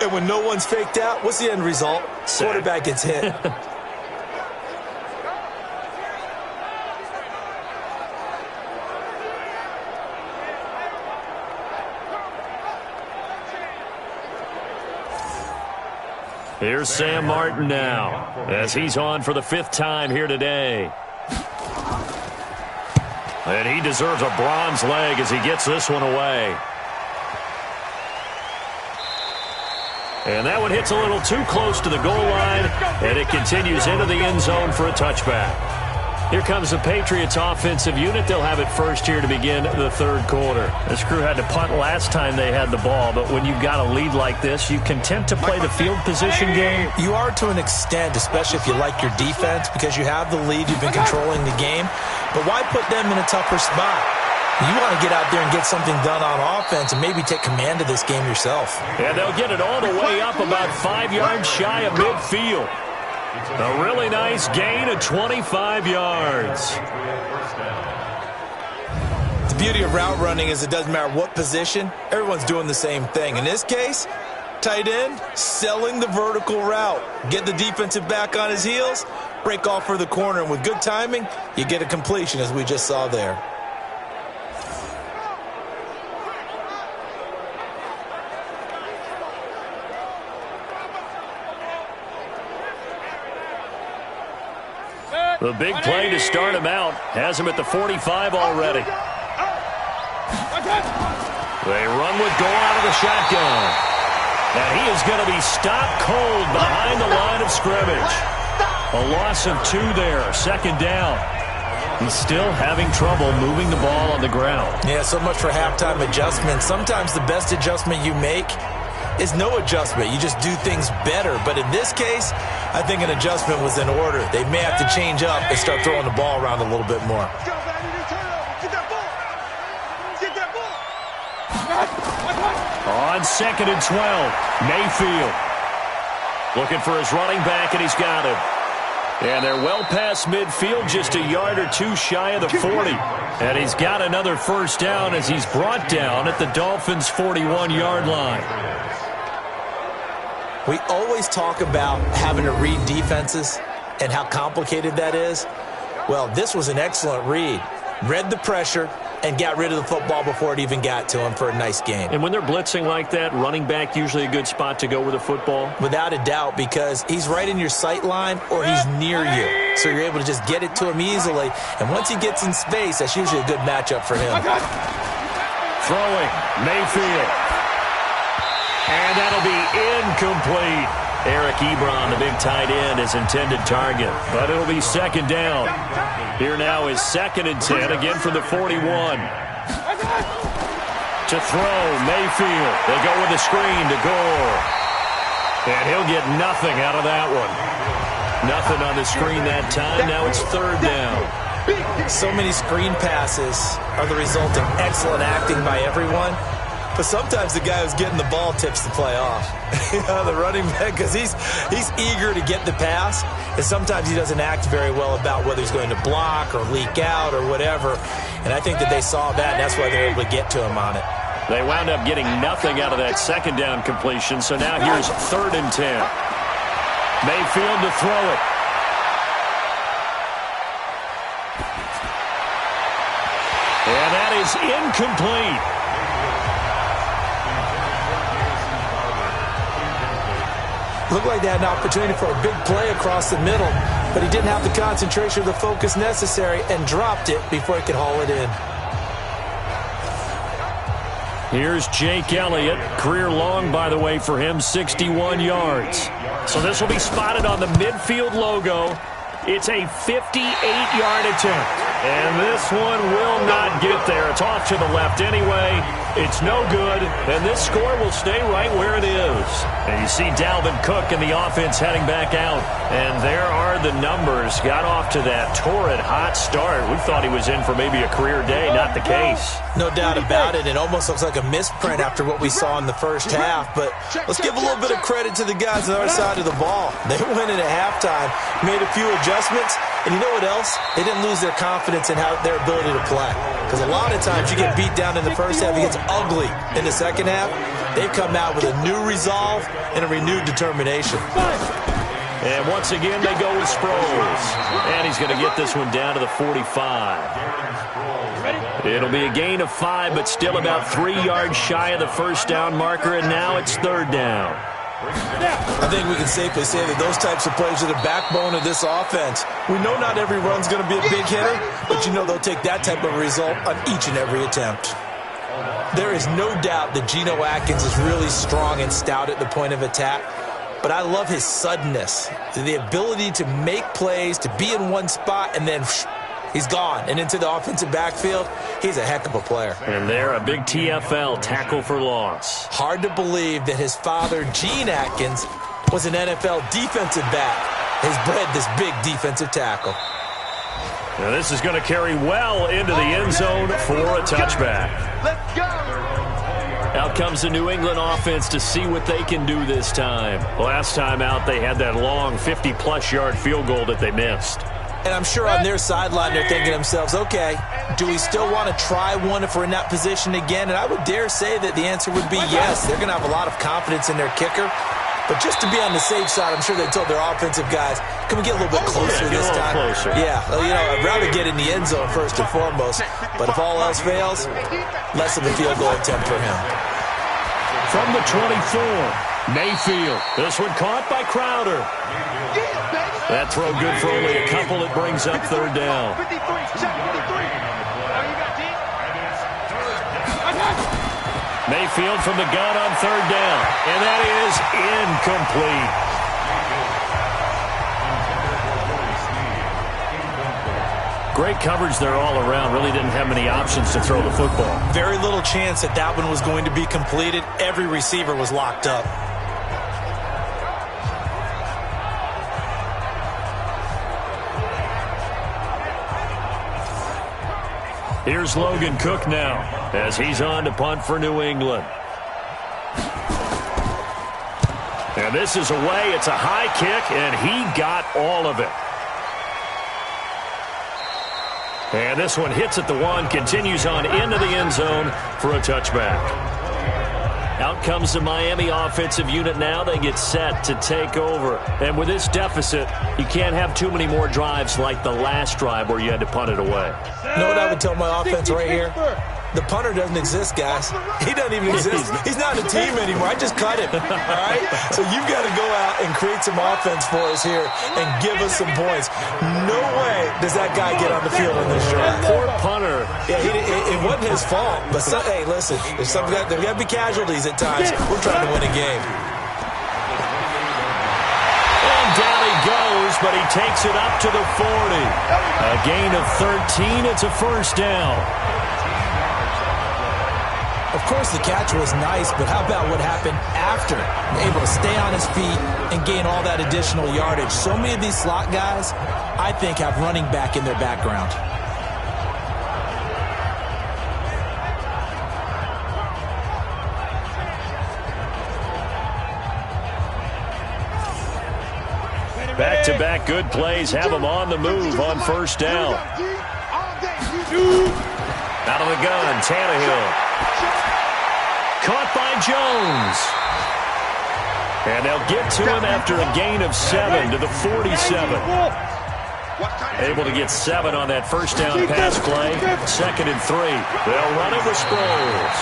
And when no one's faked out, what's the end result? Quarterback gets hit. Here's Sam Martin now, as he's on for the 5th time here today. And he deserves a bronze leg as he gets this one away. And that one hits a little too close to the goal line, and it continues into the end zone for a touchback. Here comes the Patriots offensive unit. They'll have it first here to begin the 3rd quarter. This crew had to punt last time they had the ball, but when you've got a lead like this, you content to play the field position game? You are to an extent, especially if you like your defense, because you have the lead, you've been controlling the game. But why put them in a tougher spot? You want to get out there and get something done on offense and maybe take command of this game yourself. And they'll get it all the way up about 5 yards shy of midfield. A really nice gain of 25 yards. The beauty of route running is it doesn't matter what position, everyone's doing the same thing. In this case, tight end, selling the vertical route. Get the defensive back on his heels, break off for the corner, and with good timing, you get a completion as we just saw there. The big play to start him out has him at the 45 already. They run with goal out of the shotgun. And he is going to be stopped cold behind the line of scrimmage. A loss of 2 there, second down. He's still having trouble moving the ball on the ground. Yeah, so much for halftime adjustment. Sometimes the best adjustment you make is no adjustment. You just do things better. But in this case, I think an adjustment was in order. They may have to change up and start throwing the ball around a little bit more. On 2nd and 12, Mayfield looking for his running back, and he's got him. And they're well past midfield, just a yard or 2 shy of the 40. And he's got another first down as he's brought down at the Dolphins' 41-yard line. We always talk about having to read defenses and how complicated that is. Well, this was an excellent read. Read the pressure and got rid of the football before it even got to him for a nice gain. And when they're blitzing like that, running back usually a good spot to go with the football? Without a doubt, because he's right in your sight line or he's near you. So you're able to just get it to him easily. And once he gets in space, that's usually a good matchup for him. Throwing, Mayfield. And that'll be incomplete. Eric Ebron, the big tight end, his intended target. But it'll be second down. Here now is 2nd and 10, again from the 41. To throw, Mayfield. They go with the screen to Gore. And he'll get nothing out of that one. Nothing on the screen that time. Now it's 3rd down. So many screen passes are the result of excellent acting by everyone. But sometimes the guy who's getting the ball tips the play off. The running back, because he's eager to get the pass, and sometimes he doesn't act very well about whether he's going to block or leak out or whatever. And I think that they saw that, and that's why they're able to get to him on it. They wound up getting nothing out of that second down completion, so now here's 3rd and 10. Mayfield to throw it. And that is incomplete. Looked like they had an opportunity for a big play across the middle, but he didn't have the concentration or the focus necessary and dropped it before he could haul it in. Here's Jake Elliott. Career long, by the way, for him, 61 yards. So this will be spotted on the midfield logo. It's a 58-yard attempt. And this one will not get there. It's off to the left anyway. It's no good. And this score will stay right where it is. And you see Dalvin Cook and the offense heading back out. And there are the numbers. Got off to that torrid hot start. We thought he was in for maybe a career day. Not the case. No doubt about it. It almost looks like a misprint after what we saw in the first half. But let's give a little bit of credit to the guys on the other side of the ball. They went in at halftime, made a few adjustments, and you know what else? They didn't lose their confidence in their ability to play. Because a lot of times you get beat down in the first half, it gets ugly in the second half. They've come out with a new resolve and a renewed determination. And once again, they go with Sproles. And he's going to get this one down to the 45. It'll be a gain of 5, but still about 3 yards shy of the first down marker, and now it's 3rd down. I think we can safely say that those types of plays are the backbone of this offense. We know not every run's going to be a big hitter, but you know they'll take that type of result on each and every attempt. There is no doubt that Geno Atkins is really strong and stout at the point of attack, but I love his suddenness, the ability to make plays, to be in one spot, and then he's gone and into the offensive backfield. He's a heck of a player. And there, a big TFL, tackle for loss. Hard to believe that his father, Gene Atkins, was an NFL defensive back. Has bred this big defensive tackle. Now this is going to carry well into the end zone for a touchback. Let's go. Out comes the New England offense to see what they can do this time. Last time out, they had that long 50-plus yard field goal that they missed. And I'm sure on their sideline they're thinking to themselves, okay, do we still want to try one if we're in that position again? And I would dare say that the answer would be yes. They're going to have a lot of confidence in their kicker. But just to be on the safe side, I'm sure they told their offensive guys, can we get a little bit closer this time? Closer. Yeah, I'd rather get in the end zone first and foremost. But if all else fails, less of a field goal attempt for him. From the 24, Mayfield. This one caught by Crowder. That throw good for only a couple. It brings up third down. Mayfield from the gun on third down. And that is incomplete. Great coverage there all around. Really didn't have many options to throw the football. Very little chance that that one was going to be completed. Every receiver was locked up. Here's Logan Cook now as he's on to punt for New England. And this is away. It's a high kick, and he got all of it. And this one hits at the one, continues on into the end zone for a touchback. Out comes the Miami offensive unit now. They get set to take over. And with this deficit, you can't have too many more drives like the last drive where you had to punt it away. You know what I would tell my offense right here? The punter doesn't exist, guys. He doesn't even exist. He's not a team anymore. I just cut him, all right? So you've got to go out and create some offense for us here and give us some points. No way does that guy get on the field in this drive. Poor punter. Yeah, it wasn't his fault. But, hey, listen, there's got to be casualties at times. We're trying to win a game. And down he goes, but he takes it up to the 40. A gain of 13. It's a first down. Of course, the catch was nice, but how about what happened after? Able to stay on his feet and gain all that additional yardage. So many of these slot guys, I think, have running back in their background. Back-to-back good plays have him on the move on first down. Out of the gun, Tannehill. Caught by Jones. And they'll get to him after a gain of 7 to the 47. Able to get 7 on that first down pass play. 2nd and 3. They'll run it with Sproles.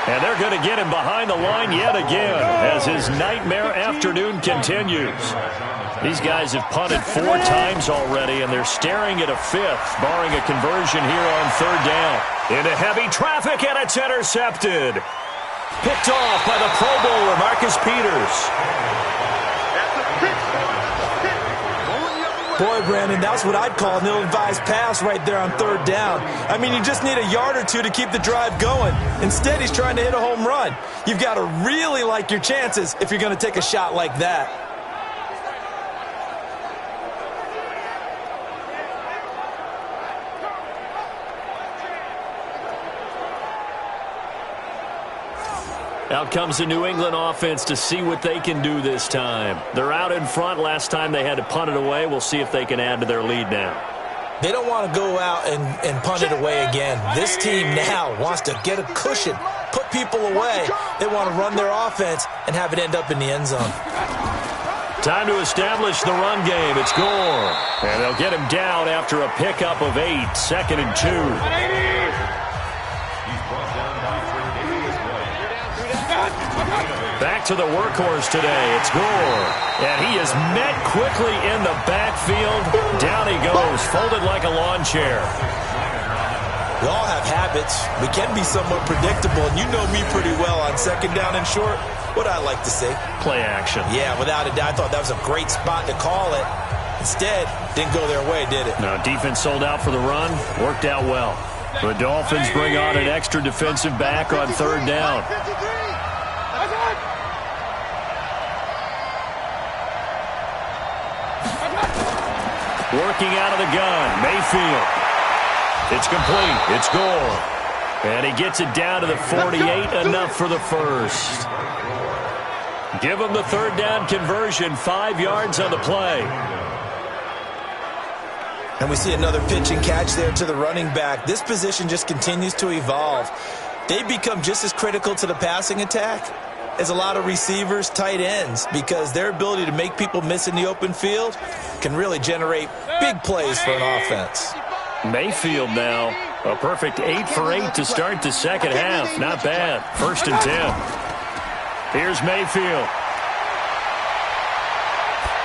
And they're going to get him behind the line yet again as his nightmare afternoon continues. These guys have punted 4 times already, and they're staring at a 5th, barring a conversion here on third down. Into heavy traffic, and it's intercepted. Picked off by the Pro Bowler, Marcus Peters. Boy, Brandon, that's what I'd call an ill-advised pass right there on third down. I mean, you just need a yard or two to keep the drive going. Instead, he's trying to hit a home run. You've got to really like your chances if you're going to take a shot like that. Out comes the New England offense to see what they can do this time. They're out in front. Last time they had to punt it away. We'll see if they can add to their lead now. They don't want to go out and punt it away again. This team now wants to get a cushion, put people away. They want to run their offense and have it end up in the end zone. Time to establish the run game. It's Gore. And they'll get him down after a pickup of 8. 2nd and 2. Back to the workhorse today. It's Gore. And he is met quickly in the backfield. Down he goes, folded like a lawn chair. We all have habits. We can be somewhat predictable, and you know me pretty well on 2nd down and short. What I like to say? Play action. Yeah, without a doubt. I thought that was a great spot to call it. Instead, didn't go their way, did it? No, defense sold out for the run. Worked out well. The Dolphins bring on an extra defensive back on third down. Working out of the gun. Mayfield. It's complete. It's Gore. And he gets it down to the 48. Enough for the first. Give him the third down conversion. 5 yards on the play. And we see another pitch and catch there to the running back. This position just continues to evolve. They become just as critical to the passing attack as a lot of receivers, tight ends, because their ability to make people miss in the open field can really generate big plays for an offense. Mayfield now, a perfect 8 for 8 to start the second half. Not bad. 1st and 10. Here's Mayfield.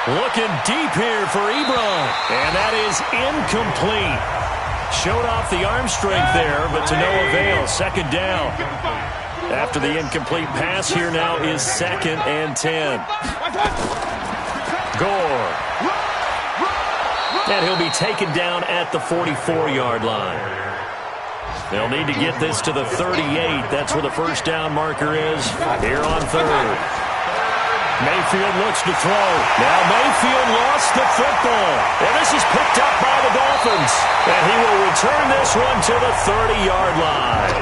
Looking deep here for Ebron. And that is incomplete. Showed off the arm strength there, but to no avail. 2nd down. After the incomplete pass, here now is 2nd and 10. Gore. And he'll be taken down at the 44-yard line. They'll need to get this to the 38. That's where the first down marker is here on 3rd. Mayfield looks to throw. Now Mayfield lost the football. And this is picked up by the Dolphins. And he will return this one to the 30-yard line.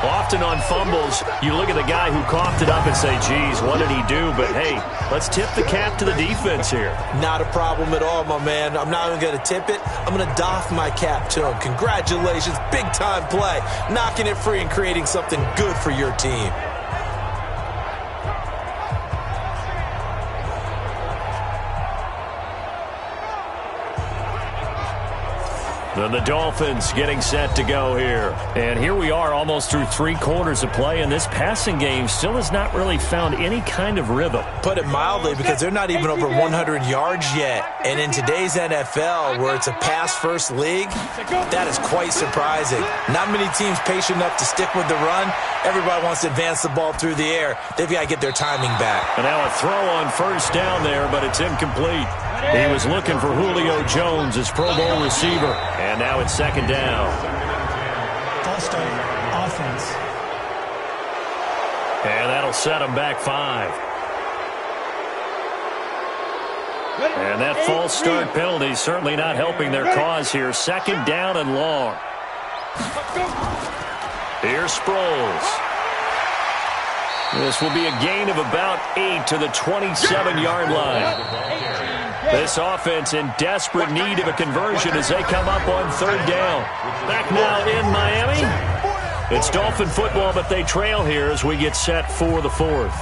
Often on fumbles, you look at the guy who coughed it up and say, geez, what did he do? But, hey, let's tip the cap to the defense here. Not a problem at all, my man. I'm not even going to tip it. I'm going to doff my cap to him. Congratulations. Big-time play. Knocking it free and creating something good for your team. Then the Dolphins getting set to go here. And here we are almost through 3 quarters of play, and this passing game still has not really found any kind of rhythm. Put it mildly, because they're not even over 100 yards yet. And in today's NFL, where it's a pass-first league, that is quite surprising. Not many teams patient enough to stick with the run. Everybody wants to advance the ball through the air. They've got to get their timing back. And now a throw on first down there, but it's incomplete. He was looking for Julio Jones, his Pro Bowl receiver. And now it's 2nd down. False start, offense. And that'll set him back 5. And that false start penalty certainly not helping their cause here. 2nd down and long. Here's Sproles. This will be a gain of about 8 to the 27-yard line. This offense in desperate need of a conversion as they come up on 3rd down. Back now in Miami. It's Dolphin football, but they trail here as we get set for the 4th.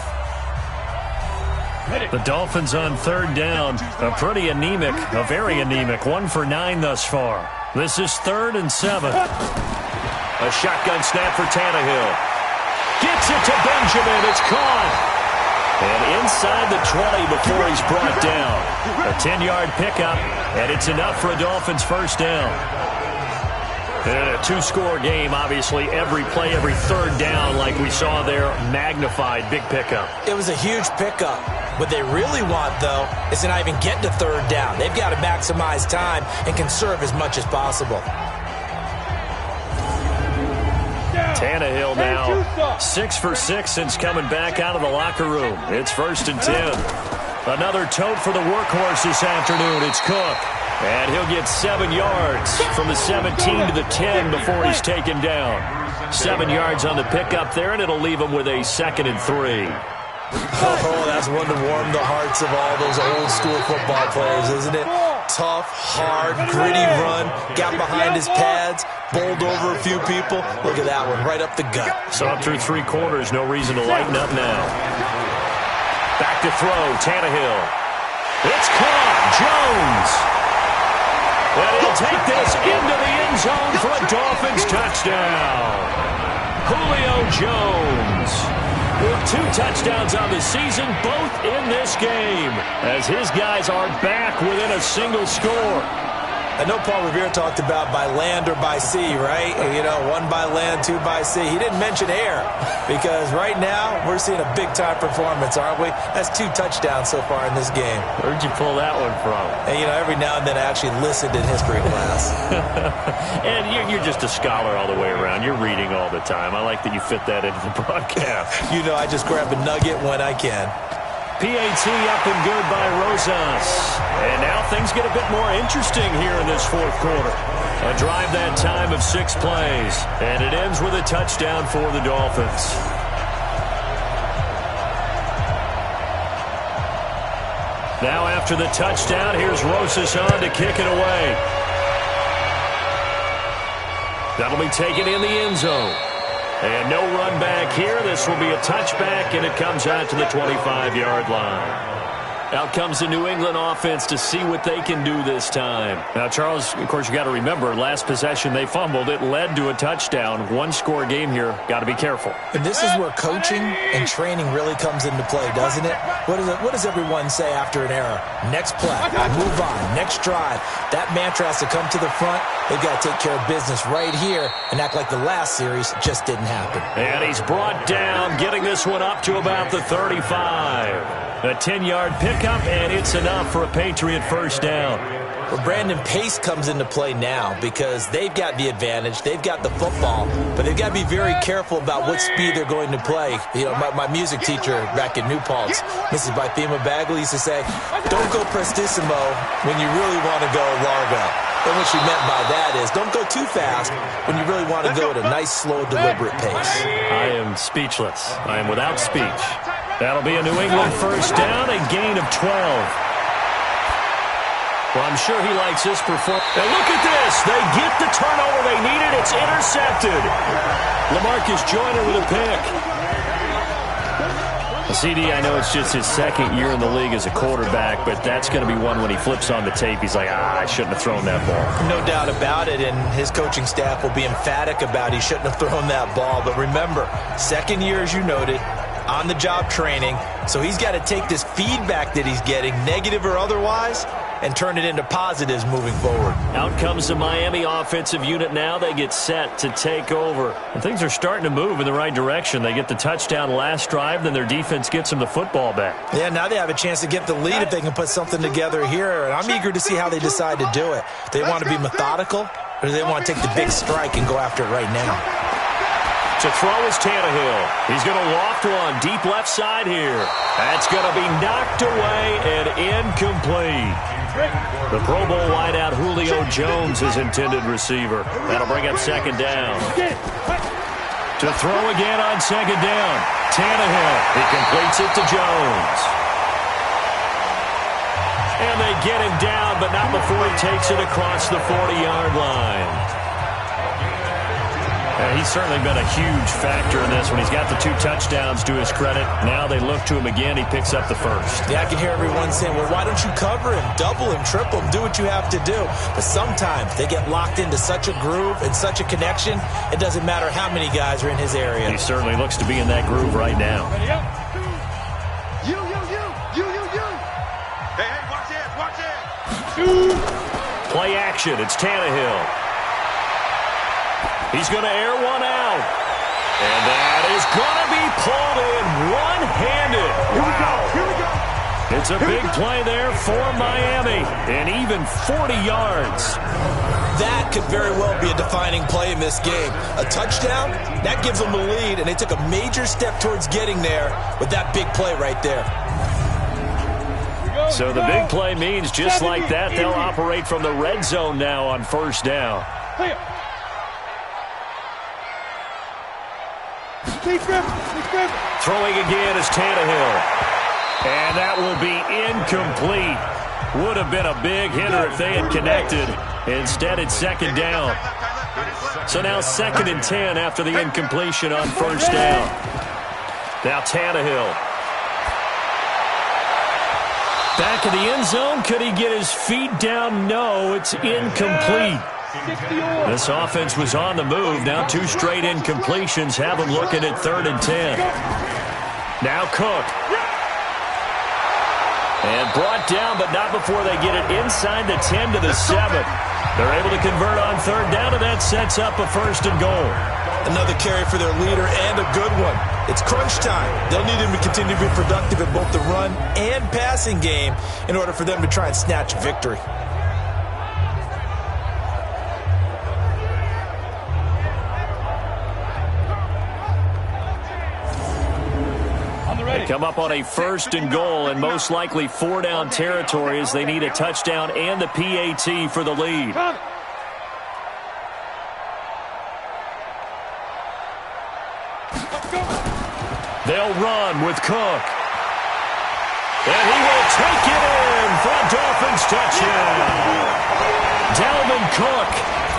The Dolphins on 3rd down. A pretty anemic, a very anemic. 1 for 9 thus far. This is 3rd and 7. A shotgun snap for Tannehill. Gets it to Benjamin. It's caught. And inside the 20 before he's brought down. A 10-yard pickup, and it's enough for a Dolphins first down. And a 2-score game, obviously, every play, every 3rd down, like we saw there, magnified, big pickup. It was a huge pickup. What they really want, though, is to not even get to 3rd down. They've got to maximize time and conserve as much as possible. Tannehill now 6 for 6 since coming back out of the locker room. It's 1st and 10. Another tote for the workhorse this afternoon. It's Cook. And he'll get 7 yards from the 17 to the 10 before he's taken down. 7 yards on the pickup there, and it'll leave him with a 2nd and 3. Oh, that's one to warm the hearts of all those old-school football players, isn't it? Tough, hard, gritty run, got behind his pads, bowled over a few people. Look at that one, right up the gut. So through 3 quarters, no reason to lighten up now. Back to throw, Tannehill. It's caught, Jones. And he'll take this into the end zone for a Dolphins touchdown. Julio Jones with 2 touchdowns on the season, both in this game, as his guys are back within a single score. I know Paul Revere talked about by land or by sea, right? You know, 1 by land, 2 by sea. He didn't mention air because right now we're seeing a big-time performance, aren't we? That's 2 touchdowns so far in this game. Where'd you pull that one from? And, you know, every now and then I actually listened in history class. And you're just a scholar all the way around. You're reading all the time. I like that you fit that into the broadcast. You know, I just grab a nugget when I can. PAT up and good by Rosas. And now things get a bit more interesting here in this fourth quarter. A drive that time of 6 plays. And it ends with a touchdown for the Dolphins. Now after the touchdown, here's Rosas on to kick it away. That'll be taken in the end zone. And no run back here. This will be a touchback, and it comes out to the 25-yard line. Out comes the New England offense to see what they can do this time. Now, Charles, of course, you got to remember, last possession they fumbled. It led to a touchdown. One-score game here. Got to be careful. And this is where coaching and training really comes into play, doesn't it? What does everyone say after an error? Next play, move on, next drive. That mantra has to come to the front. They've got to take care of business right here and act like the last series just didn't happen. And he's brought down, getting this one up to about the 35. A 10-yard pickup, and it's enough for a Patriot first down. Well, Brandon, pace comes into play now because they've got the advantage. They've got the football, but they've got to be very careful about what speed they're going to play. You know, my music teacher back in New Paltz, Mrs. Bythema Bagley, used to say, don't go prestissimo when you really want to go largo. And what she meant by that is don't go too fast when you really want to go at a nice, slow, deliberate pace. I am speechless. I am without speech. That'll be a New England first down, a gain of 12. Well, I'm sure he likes this performance. And look at this. They get the turnover they needed. It's intercepted. LaMarcus Joyner with a pick. CD, I know it's just his second year in the league as a quarterback, but that's going to be one when he flips on the tape. He's like, I shouldn't have thrown that ball. No doubt about it, and his coaching staff will be emphatic about he shouldn't have thrown that ball. But remember, second year, as you noted, on-the-job training, so he's got to take this feedback that he's getting, negative or otherwise, and turn it into positives moving forward. Out comes the Miami offensive unit now. They get set to take over. And things are starting to move in the right direction. They get the touchdown last drive, then their defense gets them the football back. Yeah, now they have a chance to get the lead if they can put something together here, and I'm eager to see how they decide to do it. They want to be methodical, or do they want to take the big strike and go after it right now? To throw is Tannehill. He's going to loft one deep left side here. That's going to be knocked away and incomplete. The Pro Bowl wideout Julio Jones is intended receiver. That'll bring up second down. To throw again on second down. Tannehill. He completes it to Jones. And they get him down, but not before he takes it across the 40-yard line. He's certainly been a huge factor in this when he's got the 2 touchdowns to his credit. Now they look to him again. He picks up the first. Yeah, I can hear everyone saying, well, why don't you cover him, double him, triple him, do what you have to do. But sometimes they get locked into such a groove and such a connection, it doesn't matter how many guys are in his area. He certainly looks to be in that groove right now. You. Hey, watch it. Play action. It's Tannehill. He's going to air one out. And that is going to be pulled in one-handed. Wow. Here we go. It's a big play there for Miami. And even 40 yards. That could very well be a defining play in this game. A touchdown, that gives them the lead, and they took a major step towards getting there with that big play right there. So the big play means just like that, they'll operate from the red zone now on first down. Throwing again is Tannehill. And that will be incomplete. Would have been a big hitter if they had connected. Instead, it's second down. So now 2nd and 10 after the incompletion on first down. Now Tannehill. Back in the end zone. Could he get his feet down? No, it's incomplete. This offense was on the move. Now 2 straight incompletions have them looking at 3rd and 10. Now Cook. And brought down, but not before they get it inside the 10 to the 7. They're able to convert on 3rd down, and that sets up a 1st and goal. Another carry for their leader and a good one. It's crunch time. They'll need him to continue to be productive in both the run and passing game in order for them to try and snatch victory. They come up on a 1st and goal and most likely 4-down territory as they need a touchdown and the PAT for the lead. They'll run with Cook. And he will take it in for a Dolphins touchdown. Dalvin Cook,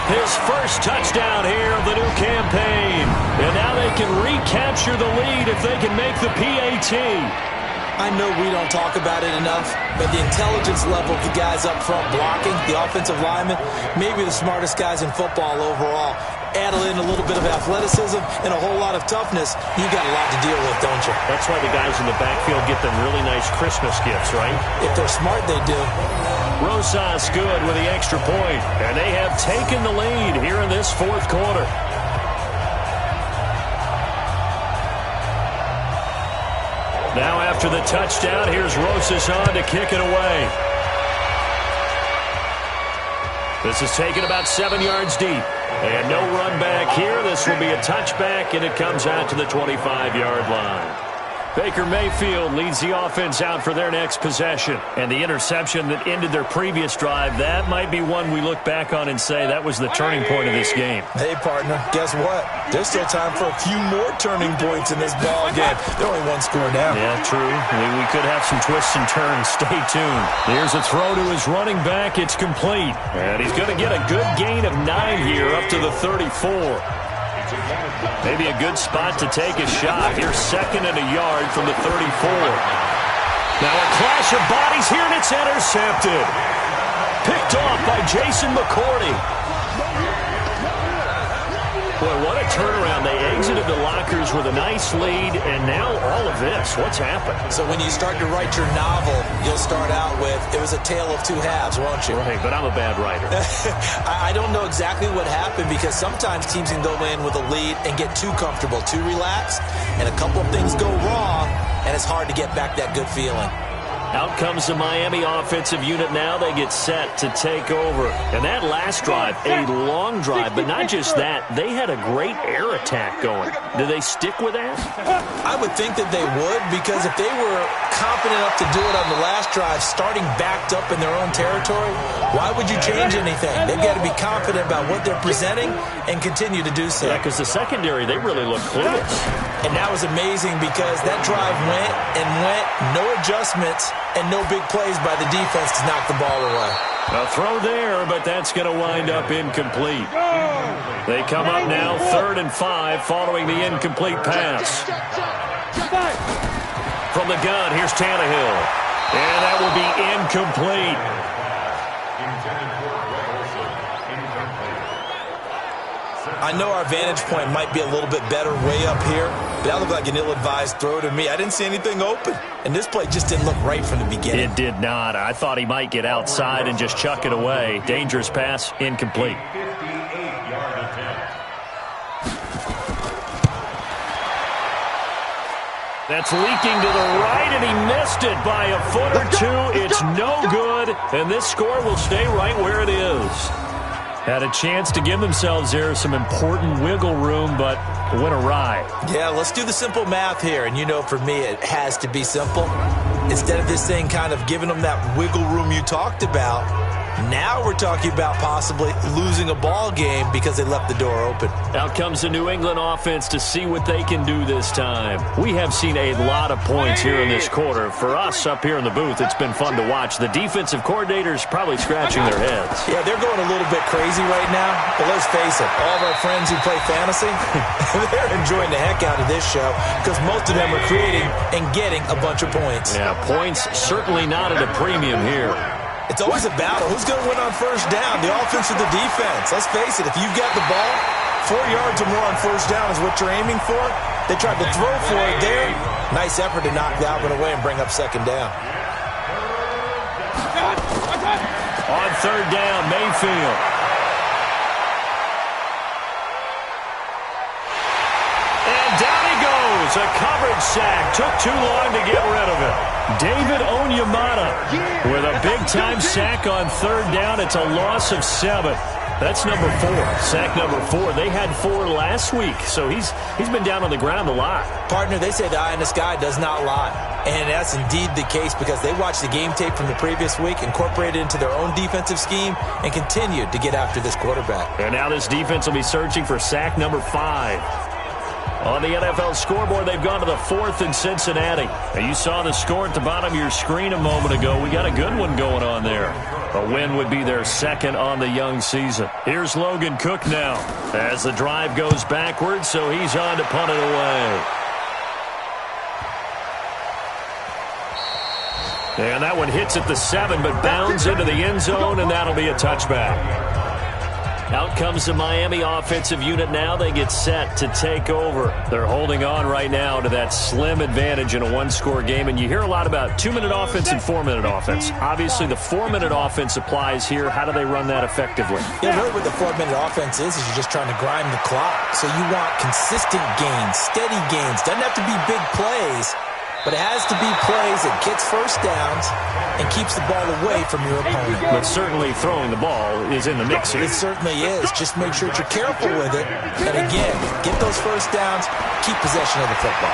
his first touchdown here of the new campaign. And now they can recapture the lead if they can make the PAT. I know we don't talk about it enough, but the intelligence level of the guys up front blocking, the offensive linemen, maybe the smartest guys in football overall. Add in a little bit of athleticism and a whole lot of toughness, you got a lot to deal with, don't you? That's why the guys in the backfield get them really nice Christmas gifts, right? If they're smart, they do. Rosas good with the extra point, and they have taken the lead here in this 4th quarter. Now after the touchdown, here's Rosas on to kick it away. This is taken about 7 yards deep. And no run back here. This will be a touchback, and it comes out to the 25-yard line. Baker Mayfield leads the offense out for their next possession. And the interception that ended their previous drive, that might be one we look back on and say that was the turning point of this game. Hey, partner, guess what? There's still time for a few more turning points in this ball game. They're only 1 score down. Yeah, true. We could have some twists and turns. Stay tuned. Here's a throw to his running back. It's complete. And he's going to get a good gain of 9 here up to the 34. Maybe a good spot to take a shot. Here's 2nd and a yard from the 34. Now a clash of bodies here, and it's intercepted. Picked off by Jason McCourty. Boy, what a turnaround. They exited the lockers with a nice lead, and now all of this. What's happened? So when you start to write your novel, you'll start out with, it was a tale of 2 halves, won't you? Right, but I'm a bad writer. I don't know exactly what happened because sometimes teams can go in with a lead and get too comfortable, too relaxed, and a couple of things go wrong, and it's hard to get back that good feeling. Out comes the Miami offensive unit now. They get set to take over. And that last drive, a long drive, but not just that. They had a great air attack going. Do they stick with that? I would think that they would, because if they were confident enough to do it on the last drive, starting backed up in their own territory, why would you change anything? They've got to be confident about what they're presenting and continue to do so. Yeah, because the secondary, they really look clueless. And that was amazing because that drive went and went, no adjustments, and no big plays by the defense to knock the ball away. A throw there, but that's going to wind up incomplete. They come up now 3rd and 5 following the incomplete pass. From the gun, here's Tannehill. And that will be incomplete. I know our vantage point might be a little bit better way up here, but that looked like an ill-advised throw to me. I didn't see anything open, and this play just didn't look right from the beginning. It did not. I thought he might get outside and just chuck it away. Dangerous pass, incomplete. That's leaking to the right, and he missed it by a foot or two. It's no good, and this score will stay right where it is. Had a chance to give themselves there some important wiggle room, but went awry. Yeah, let's do the simple math here. And you know, for me, it has to be simple. Instead of this thing kind of giving them that wiggle room you talked about, now we're talking about possibly losing a ball game because they left the door open. Out comes the New England offense to see what they can do this time. We have seen a lot of points here in this quarter. For us up here in the booth, it's been fun to watch. The defensive coordinators probably scratching their heads. Yeah, they're going a little bit crazy right now. But let's face it, all of our friends who play fantasy, they're enjoying the heck out of this show because most of them are creating and getting a bunch of points. Yeah, points certainly not at a premium here. It's always a battle. Who's going to win on first down, the offense or the defense? Let's face it, if you've got the ball, 4 yards or more on first down is what you're aiming for. They tried to throw for it there. Nice effort to knock that one away and bring up 2nd down. On 3rd down, Mayfield. And down he goes. A coverage sack. Took too long to get rid of it. David Onyemata with a big-time sack on 3rd down. It's a loss of 7. That's number 4. Sack number 4. They had 4 last week, so he's been down on the ground a lot. Partner, they say the eye in the sky does not lie. And that's indeed the case because they watched the game tape from the previous week, incorporated it into their own defensive scheme, and continued to get after this quarterback. And now this defense will be searching for sack number 5. On the NFL scoreboard, they've gone to the 4th in Cincinnati. And you saw the score at the bottom of your screen a moment ago. We got a good one going on there. A win would be their 2nd on the young season. Here's Logan Cook now as the drive goes backwards, so he's on to punt it away. And that one hits at the 7, but bounds into the end zone, and that'll be a touchback. Out comes the Miami offensive unit now. They get set to take over. They're holding on right now to that slim advantage in a one-score game. And you hear a lot about 2-minute offense and 4-minute offense. Obviously, the 4-minute offense applies here. How do they run that effectively? Yeah, really what the 4-minute offense is you're just trying to grind the clock. So you want consistent gains, steady gains. Doesn't have to be big plays, but it has to be plays that gets first downs and keeps the ball away from your opponent. But certainly throwing the ball is in the mix here. It certainly is. Just make sure that you're careful with it. And again, get those first downs, keep possession of the football.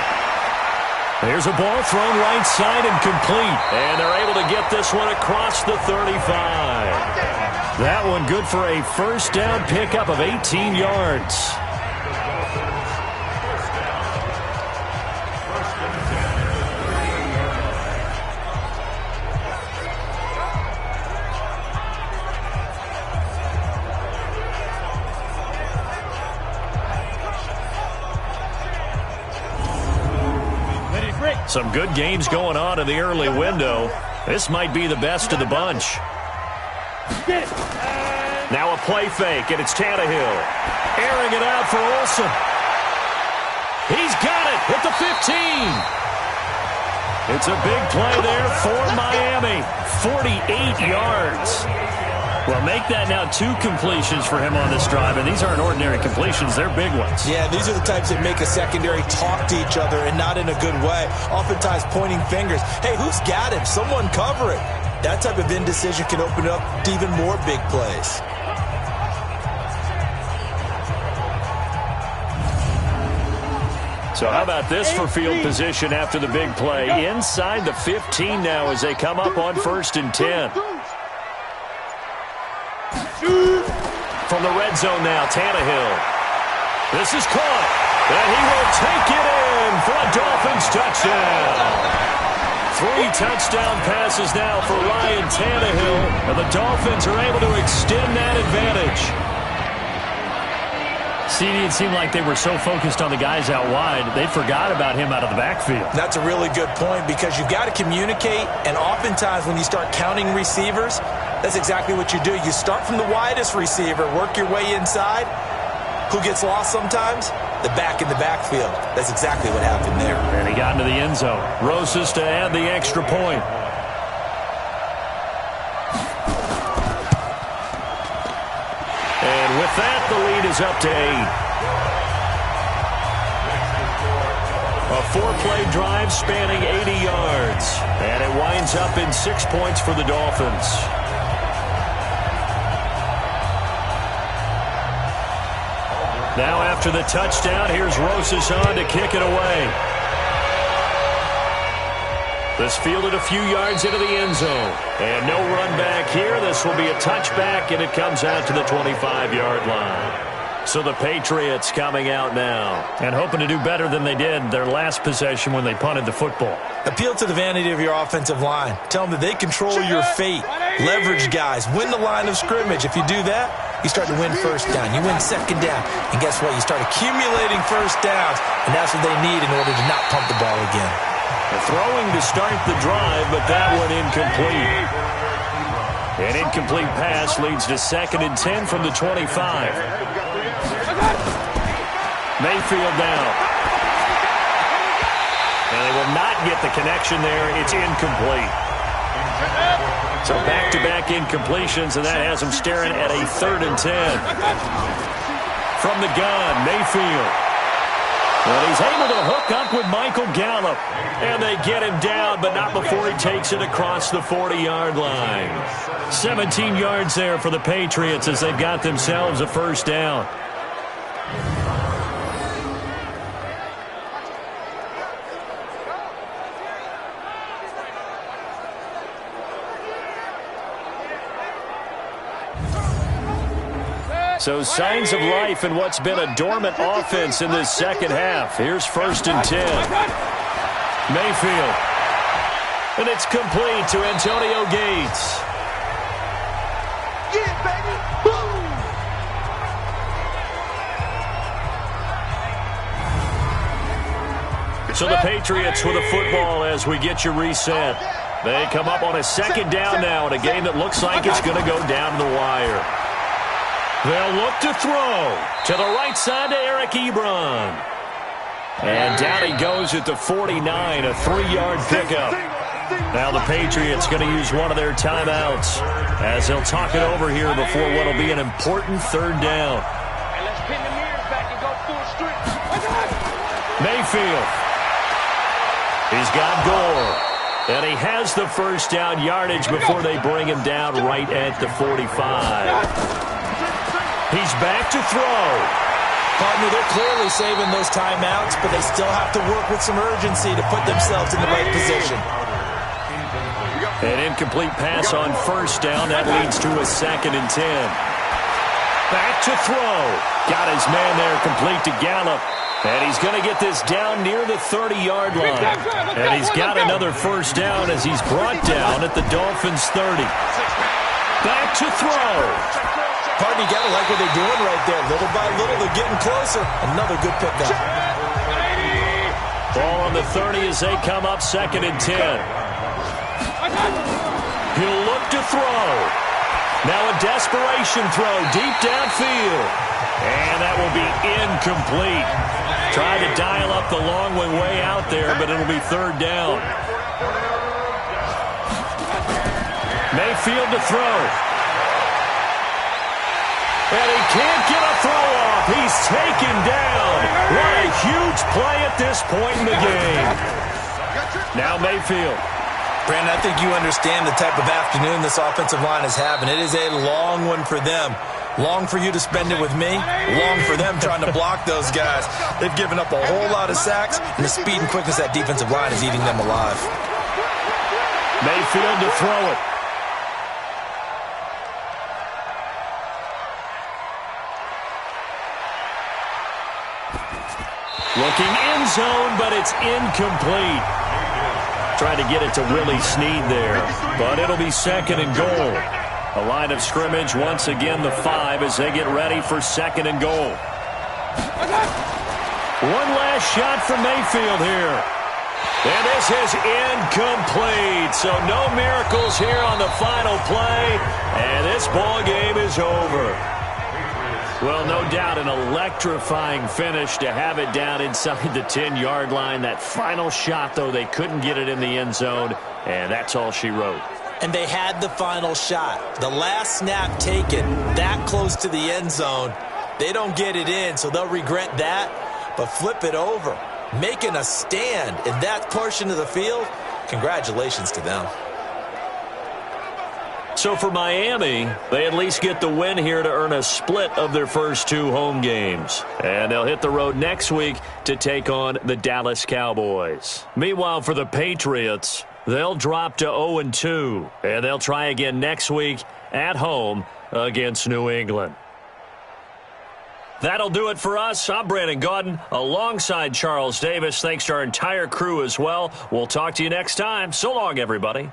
There's a ball thrown right side and complete. And they're able to get this one across the 35. That one good for a first down pickup of 18 yards. Some good games going on in the early window. This might be the best of the bunch. Now a play fake, and it's Tannehill. Airing it out for Olsen. He's got it at the 15. It's a big play there for Miami. 48 yards. Well, make that now 2 completions for him on this drive, and these aren't ordinary completions. They're big ones. Yeah, these are the types that make a secondary talk to each other and not in a good way. Oftentimes pointing fingers. Hey, who's got him? Someone cover it. That type of indecision can open up to even more big plays. So how about this for field position after the big play? Inside the 15 now as they come up on 1st and 10. From the red zone now, Tannehill. This is caught, and he will take it in for a Dolphins touchdown. 3 touchdown passes now for Ryan Tannehill, and the Dolphins are able to extend that advantage. CD, it seemed like they were so focused on the guys out wide, they forgot about him out of the backfield. That's a really good point because you've got to communicate, and oftentimes when you start counting receivers, that's exactly what you do. You start from the widest receiver, work your way inside. Who gets lost sometimes? The back in the backfield. That's exactly what happened there. And he got into the end zone. Rosas to add the extra point. And with that, the lead is up to 8. A 4-play drive spanning 80 yards. And it winds up in 6 points for the Dolphins. Now after the touchdown, here's Rosas on to kick it away. This fielded a few yards into the end zone. And no run back here. This will be a touchback, and it comes out to the 25-yard line. So the Patriots coming out now and hoping to do better than they did their last possession when they punted the football. Appeal to the vanity of your offensive line. Tell them that they control your fate. Leverage guys. Win the line of scrimmage. If you do that, you start to win first down. You win second down. And guess what? You start accumulating first downs, and that's what they need in order to not pump the ball again. They're throwing to start the drive, but that one incomplete. An incomplete pass leads to 2nd and 10 from the 25. Mayfield now. And they will not get the connection there. It's incomplete. So back-to-back incompletions, and that has them staring at a 3rd and 10. From the gun, Mayfield. And he's able to hook up with Michael Gallup. And they get him down, but not before he takes it across the 40-yard line. 17 yards there for the Patriots as they've got themselves a first down. So signs of life in what's been a dormant offense in this second half. Here's 1st and 10. Mayfield. And it's complete to Antonio Gates. Yeah, baby. Boom. So the Patriots with a football as we get you reset. They come up on a second down now in a game that looks like it's going to go down the wire. They'll look to throw to the right side to Eric Ebron. And down he goes at the 49, a 3-yard pickup. Now the Patriots going to use one of their timeouts as they'll talk it over here before what will be an important 3rd down. And let's pin the mirrors back and go full strength. Mayfield. He's got Gore. And he has the first down yardage before they bring him down right at the 45. He's back to throw. Partner, they're clearly saving those timeouts, but they still have to work with some urgency to put themselves in the right position. An incomplete pass on first down. That leads to a 2nd and 10. Back to throw. Got his man there complete to Gallup. And he's going to get this down near the 30-yard line. And he's got another first down as he's brought down at the Dolphins' 30. Back to throw. Partner, you got to like what they're doing right there. Little by little, they're getting closer. Another good pickup. Ball on the 30 as they come up 2nd and 10. He'll look to throw. Now a desperation throw deep downfield. And that will be incomplete. Tried to dial up the long way out there, but it'll be 3rd down. Mayfield to throw. And he can't get a throw off. He's taken down. What a huge play at this point in the game. Now Mayfield. Brandon, I think you understand the type of afternoon this offensive line is having. It is a long one for them. Long for you to spend it with me. Long for them trying to block those guys. They've given up a whole lot of sacks, and the speed and quickness of that defensive line is eating them alive. Mayfield to throw it. Looking end zone, but it's incomplete. Trying to get it to Willie Snead there, but it'll be 2nd and goal. A line of scrimmage once again the 5 as they get ready for 2nd and goal. One last shot from Mayfield here. And this is incomplete. So no miracles here on the final play. And this ball game is over. Well, no doubt an electrifying finish to have it down inside the 10-yard line. That final shot, though, they couldn't get it in the end zone, and that's all she wrote. And they had the final shot. The last snap taken that close to the end zone. They don't get it in, so they'll regret that. But flip it over, making a stand in that portion of the field, congratulations to them. So for Miami, they at least get the win here to earn a split of their first 2 home games. And they'll hit the road next week to take on the Dallas Cowboys. Meanwhile, for the Patriots, they'll drop to 0-2. And they'll try again next week at home against New England. That'll do it for us. I'm Brandon Gaudin alongside Charles Davis. Thanks to our entire crew as well. We'll talk to you next time. So long, everybody.